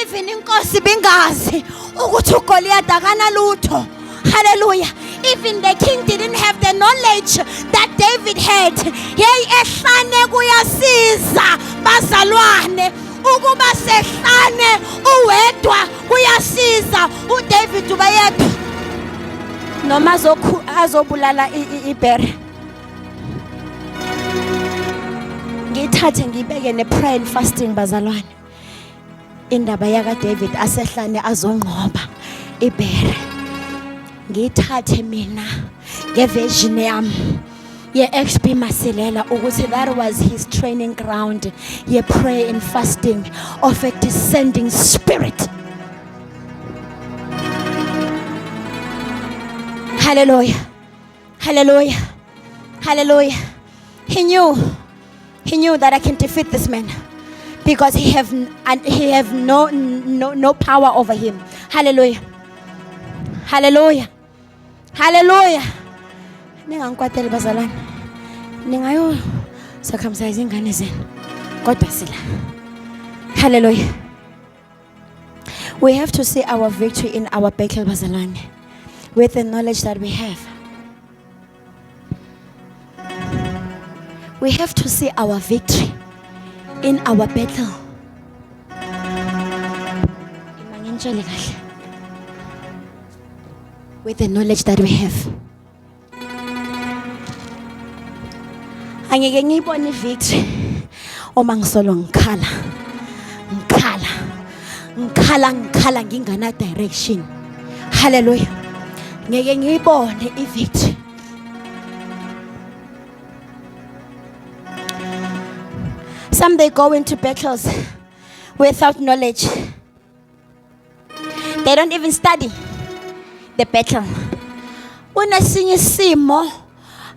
Even inkosi bingazi ukuthi uGoliath akanalutho. Hallelujah. Even the king didn't have the knowledge that David had. Hey, ehlane kuyasiza bazalwane. Ukuba sehlane uwedwa kuyasiza. uDavid ubayedwa noma azobulala ibhere. Ngithathe ngibeke ne-prayer and fasting bazalwane. Indaba yaka David asehlane azonqoba ibhere. Ngithathe mina ngevision yami ye-XP Masilela ukuthi that was his training ground, ye prayer and fasting of a descending spirit. Hallelujah. Hallelujah. Hallelujah. He knew that I can defeat this man because he have no power over him. Hallelujah. Hallelujah. Hallelujah. Ningangikwateli bazalwane. Ningayo circumcise ingane zenu. Kodwa sila. Hallelujah. We have to see our victory in our battle bazalwane with the knowledge that we have. We have to see our victory in our battle. With the knowledge that we have. Angeke ngibone victory uma ngisolo ngikhala ngingana direction. Hallelujah. ngeke ngiyibone i-victory. Some they go into battles without knowledge. They don't even study the battle. Unesinye isimo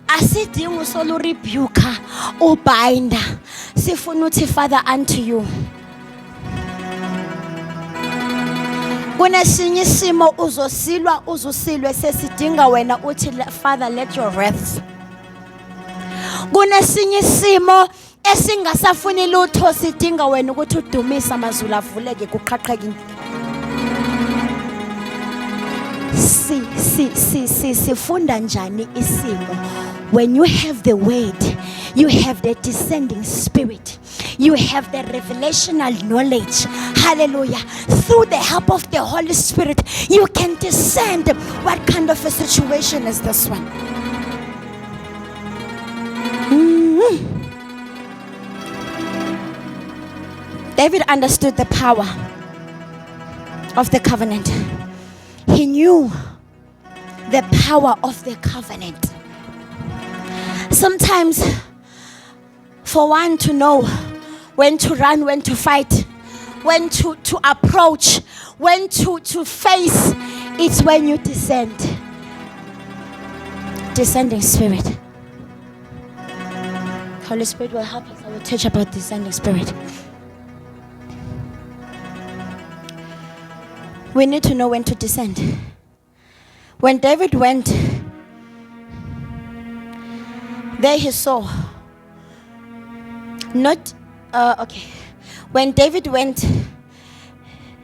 asidingi usolo rebuke ubind. Sifuna uthi Father unto you. Kunesinye isimo uzosilwe sesidinga wena uthi Father let your wrath. Kunesinye isimo esingasafuni lutho sidinga wena ukuthi udumisa amazulu avuleke kuqhaqheke. Sifunda njani isimo? When you have the word, you have the descending spirit, you have the revelational knowledge. Hallelujah. Through the help of the Holy Spirit, you can discern what kind of a situation is this one. David understood the power of the covenant. He knew the power of the covenant. Sometimes, for one to know when to run, when to fight, when to approach, when to face, it's when you descend. Descending spirit. Holy Spirit will help us. I will teach about descending spirit. We need to know when to descend. When David went, there he saw. When David went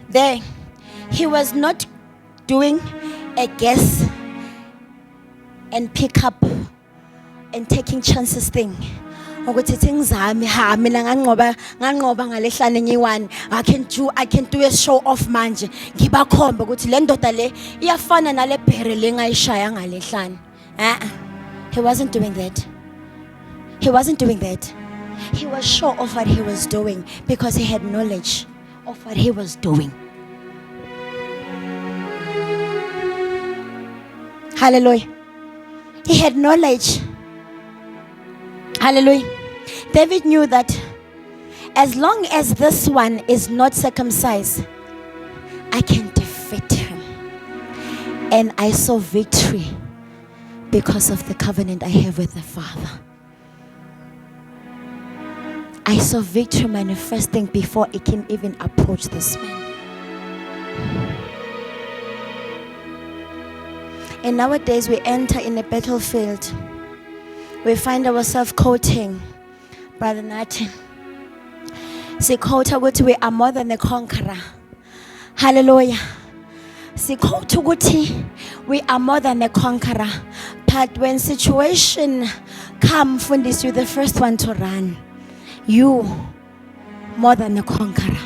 there, he was not doing a guess and pick up and taking chances thing. Ukuthi thingizami mina nganqoba ngalehlane ngiyi1 I can do a show off manje ngibakhomba ukuthi le ndoda le iyafana nale bhere lengayishaya ngalehlane. He wasn't doing that. He was sure of what he was doing because he had knowledge of what he was doing. Hallelujah. He had knowledge. Hallelujah. David knew that as long as this one is not circumcised, I can defeat him. And I saw victory because of the covenant I have with the Father. I saw victory manifesting before it can even approach this man. And nowadays we enter in a battlefield. We find ourselves quoting Brother Nathan. Sikota ukuthi we are more than a conqueror. Hallelujah. Sikota ukuthi we are more than a conqueror. But when situation come, Fundis, you're the first one to run. You more than a conqueror.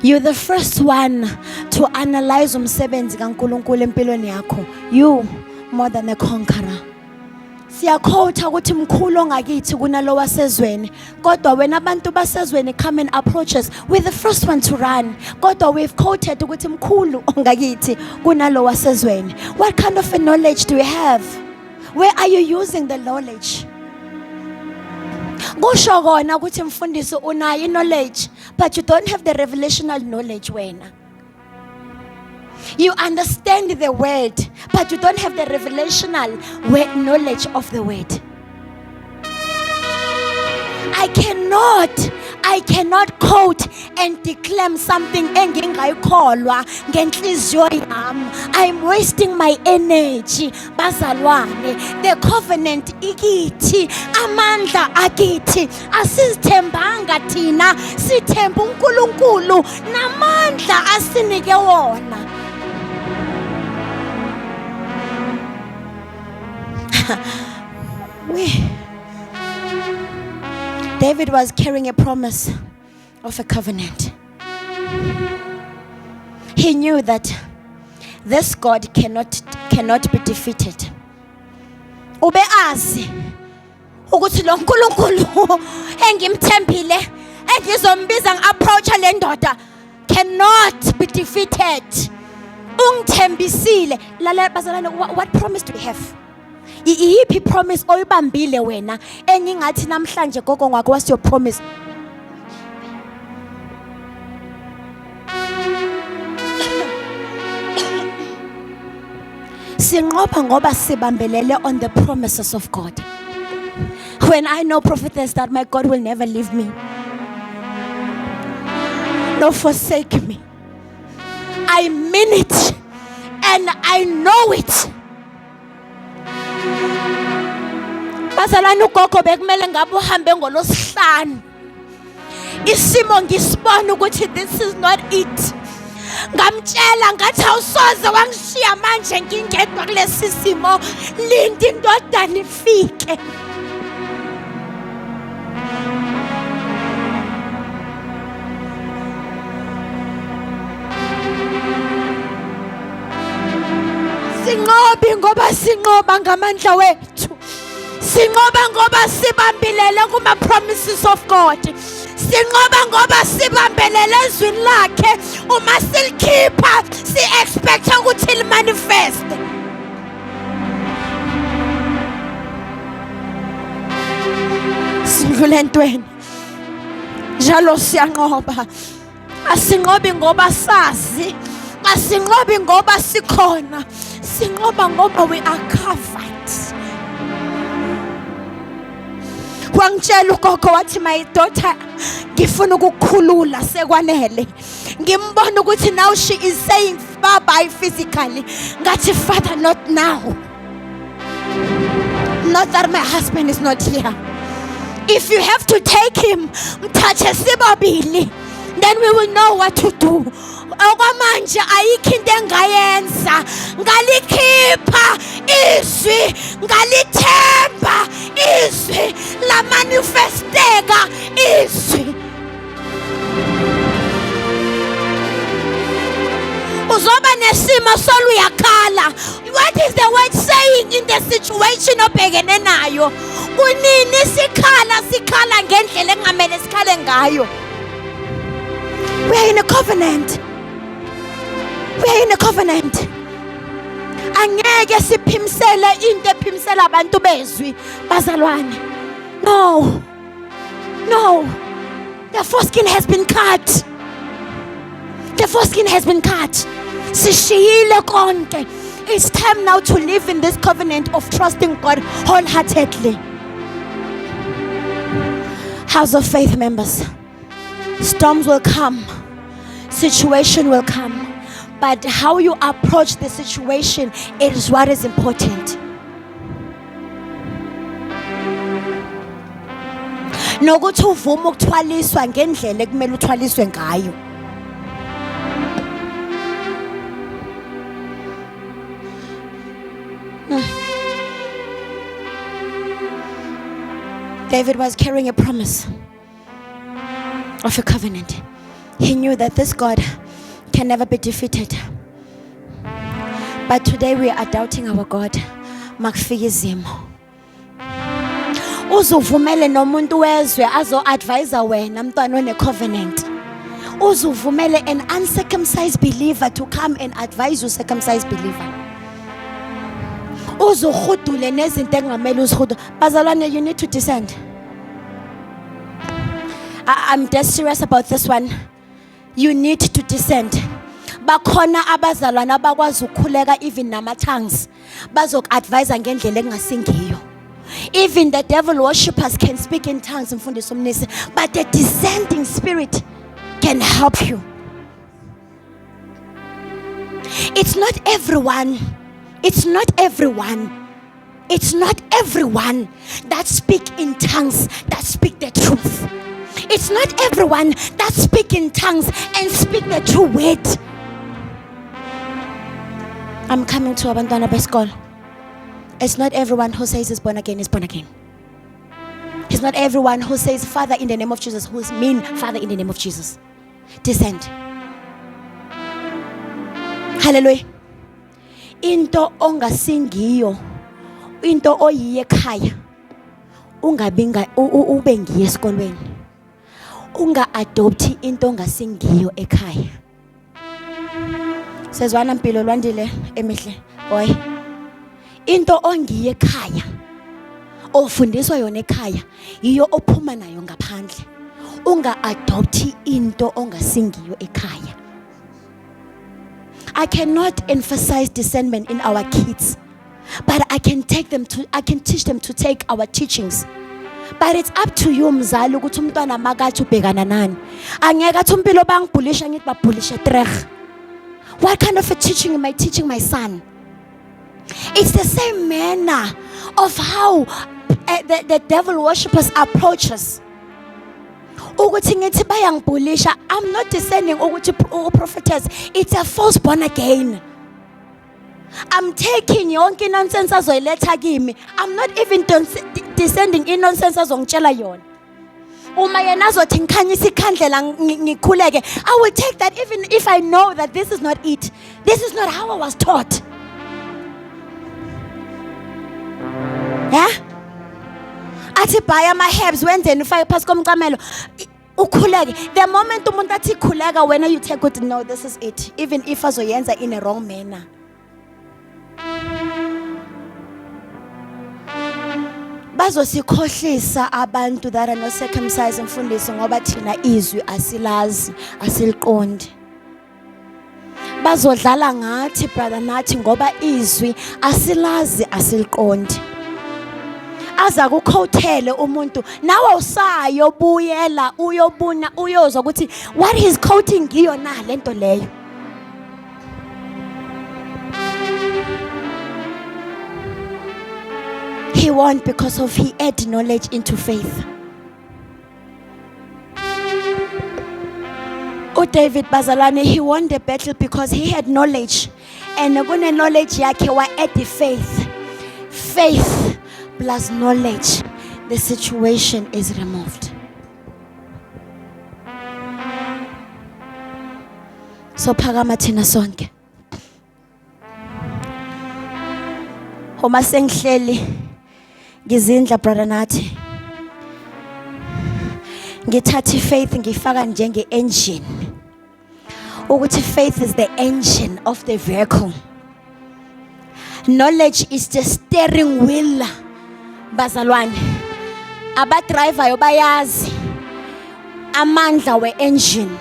You're the first one to analyze umsebenzi kaNkulunkulu empilweni yakho. You more than a conqueror. Siyakhotha ukuthi mkhulu ongakithi kunalo wasezweni. Kodwa wena abantu basezweni come and approach us, we're the first one to run. Kodwa we've quoted ukuthi mkhulu ongakithi kunalo wasezweni. What kind of a knowledge do we have? Where are you using the knowledge? Kusho kona ukuthi mfundisi unayo knowledge, but you don't have the revelational knowledge wena. You understand the word, but you don't have the revelational knowledge of the word. I cannot quote and declare something engingayikholwa ngenhliziyo yami. I'm wasting my energy. Bazalwane, the covenant ikithi, amandla akithi, asizithembanga thina, sithemba uNkulunkulu namandla asinike wona. David was carrying a promise of a covenant. He knew that this God cannot be defeated. Ube azi ukuthi lo nkulunkulu engimthembile engizombiza ngiapproach le ndoda cannot be defeated. ungithembisile. Lalela bazalwane, what promise do we have? Iyiphi promise oyibambile wena enye ngathi namhlanje gogo ngwakho, what's your promise? Sinqoba ngoba sibambelele on the promises of God. When I know, prophetess, that my God will never leave me nor forsake me, I mean it and I know it. Bazalwane, ugogo bekumele ngabe uhambe ngolosihlanu. Isimo ngisibona ukuthi this is not it. Ngamtshela ngathi awusoze wangishiya manje ngingedwa kulesi simo, linda indodana ifike. Sinqobi ngoba sinqoba ngamandla wethu. Sinqoba ngoba sibambelele kuma promises of God. Sinqoba ngoba sibambelele ezwini lakhe. Uma silikhipha si expect ukuthi li manifest. Sindlule entweni. Njalo siyanqoba. Asinqobi ngoba sazi. Asinqobi ngoba sikhona. Sinqoba ngoba we are covered. Wangitshela ugogo wathi, my daughter, ngifuna ukukhulula sekwanele. Ngimbona ukuthi now she is saying bye bye physically. Ngathi, Father, not now. Not that my husband is not here. If you have to take him, mthathe sibabili, then we will know what to do. Okwamanje ayikho into engayenza. Ngalikhipha izwi, ngalithemba izwi, la manifesteka izwi. Uzoba nesimo soluyakhala. What is the word saying in the situation obhekene nayo? Kunini sikhala ngendlela engamele sikhale ngayo. We are in a covenant. We are in a covenant. Angeke siphimisele into ephimisela abantu bezwi bazalwane. No. No. The foreskin has been cut. The foreskin has been cut. Sishiyile konke. It's time now to live in this covenant of trusting God wholeheartedly. House of Faith members, storms will come, situation will come, but how you approach the situation is what is important. Nokuthi uvuma ukuthwaliswa ngendlela ekumele uthwaliswe ngayo. David was carrying a promise of a covenant. He knew that this God can never be defeated. But today we are doubting our God. Makufika izimo. Uzuvumele nomuntu wezwe azo advisor wena mntwana one covenant. Uzuvumele an uncircumcised believer to come and advise you circumcised believer. Uzukhudule nezinto engamele uzikhudu. Bazalwane, you need to descend. I'm dead serious about this one. You need to descend. Bakhona abazalwana abakwazi ukukhuleka even nama tongues. Bazok advise ngendlela engasingiyo. Even the devil worshippers can speak in tongues, mfundisi omnisi, but the descending spirit can help you. It's not everyone. It's not everyone. It's not everyone that speak in tongues that speak the truth. It's not everyone that speak in tongues and speak the true word. I'm coming to Abandona Beskol. It's not everyone who says is born again is born again. It's not everyone who says Father in the name of Jesus who's mean Father in the name of Jesus. Descend. Hallelujah. Into ongasingiyo, into oyiye ekhaya, ungabinga ube ngiye esikolweni. Unga adopti into ongasingiyo ekhaya. Sezwana Mpilo Lwandile emihle boy. Into ongiye ekhaya ofundiswa yona ekhaya iyo ophuma nayo ngaphandle. Unga adopti into ongasingiyo ekhaya. I cannot emphasize discernment in our kids, but I can teach them to take our teachings. But it's up to you mzali ukuthi umntwana makathi ubhekana nani. Angeke athi umpilo bangibhulisha ngithi babhulishe treg. What kind of a teaching am I teaching my son? It's the same manner of how the devil worshippers approach us. Ukuthi ngithi bayangibhulisha, I'm not discerning ukuthi prophetess, it's a false born again. I'm taking yonke nonsense azoyiletha kimi. I'm not even descending in nonsense azongitshela yona. Uma yena azothi ngikhanyisa ikhandlela ngikhuleke, I will take that even if I know that this is not it. This is not how I was taught. Yeah? Athi bhaya ama-herbs wenzeni ufake phasi komcamelo ukhuleke. The moment umuntu athi khuleka wena you take it, no, this is it. Even if azoyenza in a wrong manner. Bazosikhohlisa abantu that are not circumcised mfundisi ngoba thina izwi asilazi asiliqondi. Bazodlala ngathi brother nathi ngoba izwi asilazi asiliqondi. Aza kukhotele umuntu nawe usayo buyela uyobuna uyozwa ukuthi what is quoting ngiyo na lento leyo. He won because of he add knowledge into faith. David Bazalwane, he won the battle because he had knowledge, and kune knowledge yakhe wa add the faith. Faith plus knowledge, the situation is removed. So phakama thina sonke. Homa sengihleli ngizindla brother nathi. Ngithatha faith ngifaka njenge engine. Ukuthi faith is the engine of the vehicle. Knowledge is the steering wheel. Bazalwane, aba driver bayazi amandla we engine.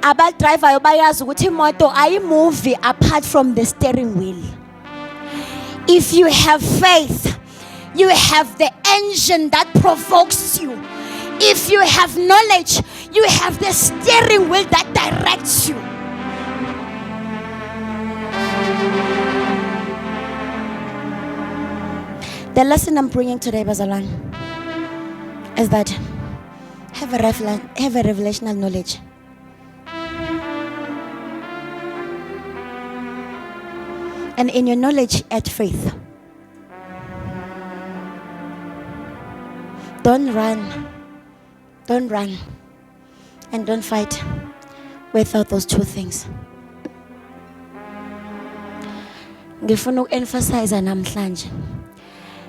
Aba driver bayazi ukuthi imoto ayimove apart from the steering wheel. If you have faith, you have the engine that provokes you. If you have knowledge, you have the steering wheel that directs you. The lesson I'm bringing today, Bazalan, is that have a revelational knowledge. And in your knowledge, add faith. Don't run, and don't fight without those two things. Ngifuna emphasize namhlanje.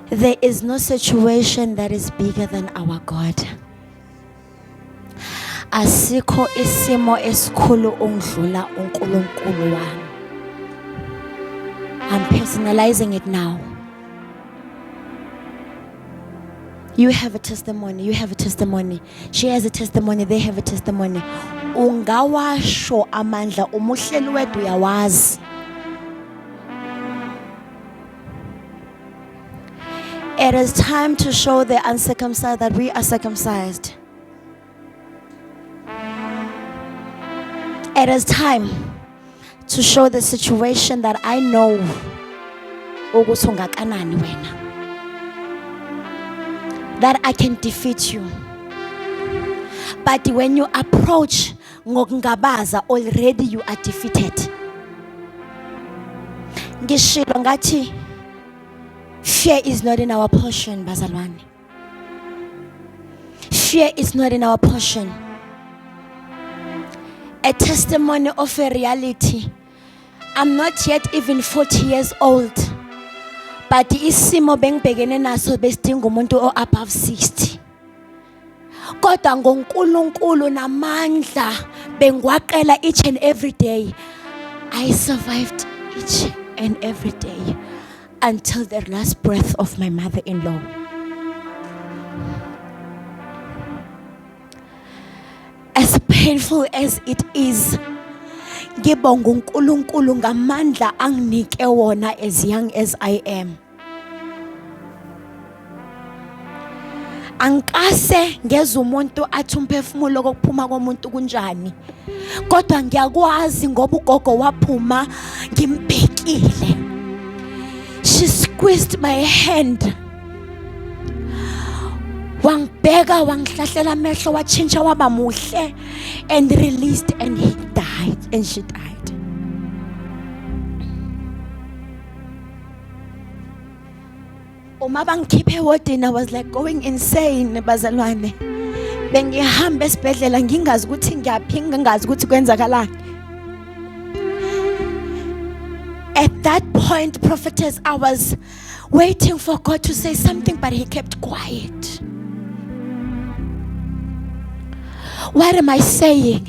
There is no situation that is bigger than our God. Asikho isimo esikhulu ongdlula uNkulunkulu wami. I'm personalizing it now. You have a testimony. You have a testimony. She has a testimony. They have a testimony. Ungawasho amandla umuhleli wethu uyawazi. It is time to show the uncircumcised that we are circumcised. It is time to show the situation that I know ukuthi ungakanani wena. That I can defeat you. But when you approach ngokungabaza, already you are defeated. Ngishilo ngathi fear is not in our portion, Bazalwane. Fear is not in our portion. A testimony of a reality. I'm not yet even 40 years old. But isimo bengibhekene naso besidinga umuntu above 60. Kodwa ngoNkulunkulu namandla bengwaqela each and every day. I survived each and every day until the last breath of my mother-in-law. As painful as it is, ngibonga uNkulunkulu ngamandla anginike wona as young as I am. Angikase ngeze umuntu athi umphefumulo kokuphuma komuntu kunjani. Kodwa ngiyakwazi ngoba ugogo waphuma ngimbhekile. She squeezed my hand. Wangibheka wangihlahlela amehlo watshintsha waba muhle and released and he died and she died. Uma bangikhiphe wodini, I was like going insane bazalwane. Bengihamba esibhedlela ngingazi ukuthi ngiyaphi, ngingazi ukuthi kwenzakalani. At that point, prophetess, I was waiting for God to say something, but he kept quiet. What am I saying?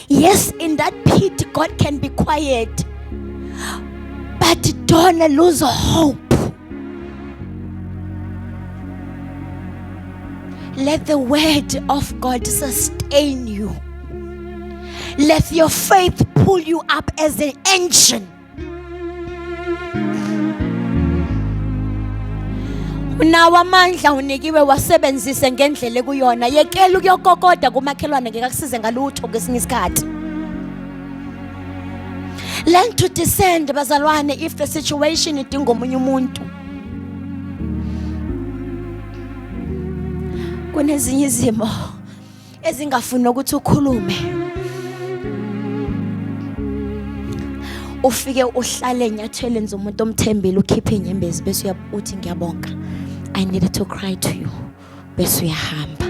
Yes, in that pit, God can be quiet, but don't lose hope. Let the word of God sustain you. Let your faith pull you up as an engine. Unawo amandla unikiwe wasebenzise ngendlela ekuyona. Yekela ukuyokokoda kumakhelwane ngeke kusize ngalutho ngesinye isikhathi. Learn to descend bazalwane if the situation idinga omunye umuntu. Kunezinye izimo ezingafuna ukuthi ukhulume. Ufike uhlale enyatheleni zomuntu omthembile ukhiphe inyembezi bese uthi ngiyabonga. I needed to cry to you. Bese uyahamba.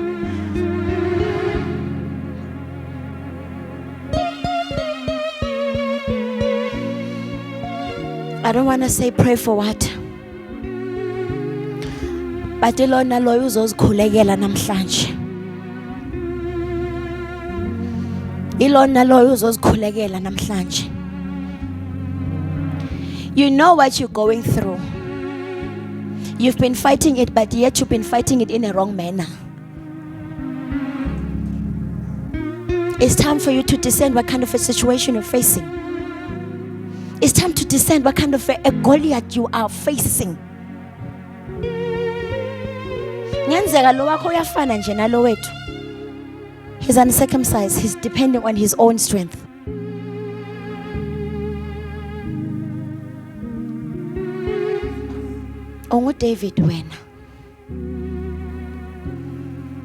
I don't want to say pray for what. But ilona loyo uzozikhulekela namhlanje. Ilona loyo uzozikhulekela namhlanje. You know what you're going through. You've been fighting it, but yet you've been fighting it in a wrong manner. It's time for you to discern what kind of a situation you're facing. It's time to discern what kind of a Goliath you are facing. Ngenzeka lo wakho uyafana nje nalo wethu. He's uncircumcised. He's depending on his own strength. Ongu David wena.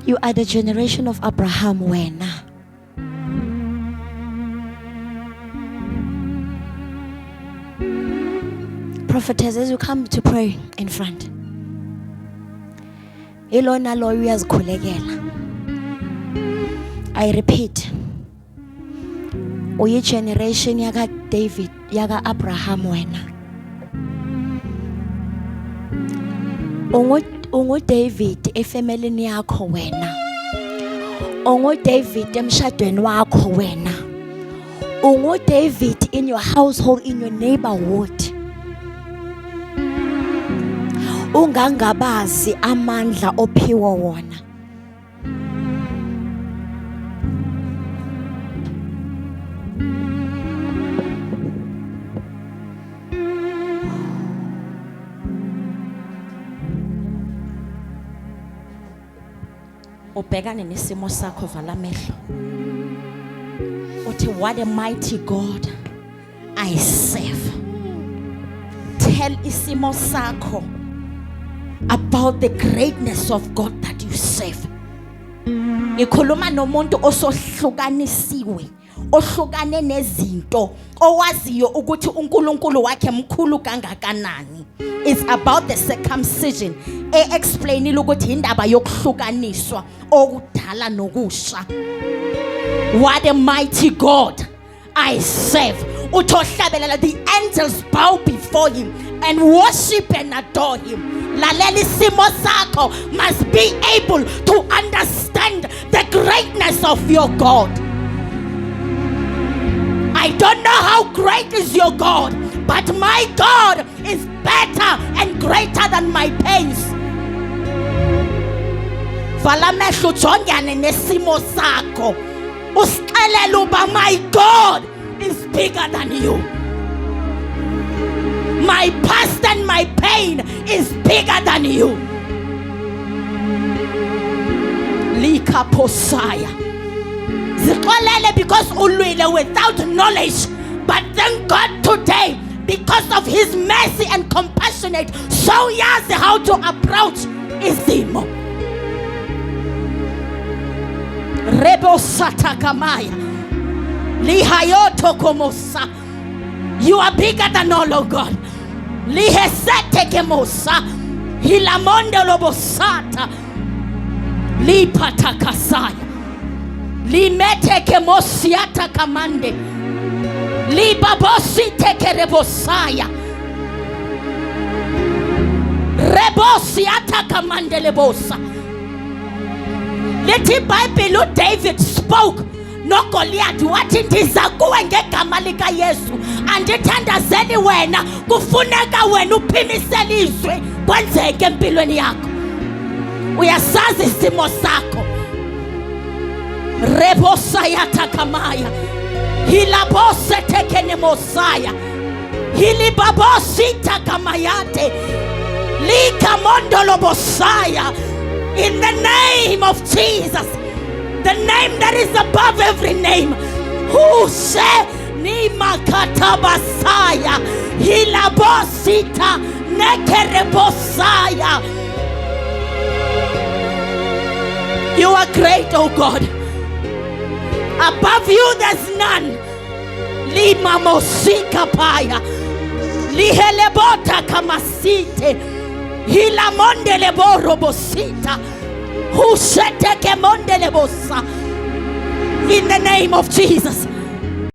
You are the generation of Abraham wena. Prophetess, as you come to pray in front. Ilona lo uyazikhulekela. I repeat. Uyi generation yaka David, yaka Abraham wena. Ungu David efamilini yakho wena. Ungu David emshadweni wakho wena. Ungu David in your household, in your neighborhood. Ungangabazi amandla ophiwa wona. Ubhekane nesimo sakho vala amehlo. Uthi what a mighty God I serve. Tell isimo sakho about the greatness of God that you serve. Ngikhuluma nomuntu osohlukanisiwe, ohlukane nezinto, owaziyo ukuthi uNkulunkulu wakhe mkhulu kangakanani. It's about the circumcision. Explainile ukuthi indaba yokuhlukaniswa okudala nokusha. What a mighty God I serve. Uthohlabelela, the angels bow before him and worship and adore him. Laleli simo sakho must be able to understand the greatness of your God. I don't know how great is your God, but my God is better and greater than my pains. Vala amehlo ujongane nesimo sakho. Usixelele uba my God is bigger than you. My past and my pain is bigger than you. Lika posaya. Zixolele because ulwile without knowledge. But thank God today, because of His mercy and compassionate, so yazi how to approach izimo. Rebo satakamaya. Lihayoto komosa. You are bigger than all, oh God. Lihesete kemosa. Hilamonde lobosata. Lipatakasaya. Limete kemosiata kamande. Libabosi tekerebosaya. Rebosiata kamande lebosa. Let him Bible David spoke. No Goliath wathi ndiza kuwe ngegama lika Yesu andithandazeli wena kufuneka wena uphimisele izwi kwenzeke empilweni yakho. Uyasazi isimo sakho. Rebosa takamaya. Hilabose tekene mosaya. Hilibabosi takamayate. Lika mondolo bosaya. In the name of Jesus, the name that is above every name, who say ni makatabasaya, hilabosita nekerebosaya. You are great, oh God. Above you there's none. Lima mosika paya, lihelebota kamasite. Hila mondele borobosita. Who sheteke mondele bosa. In the name of Jesus.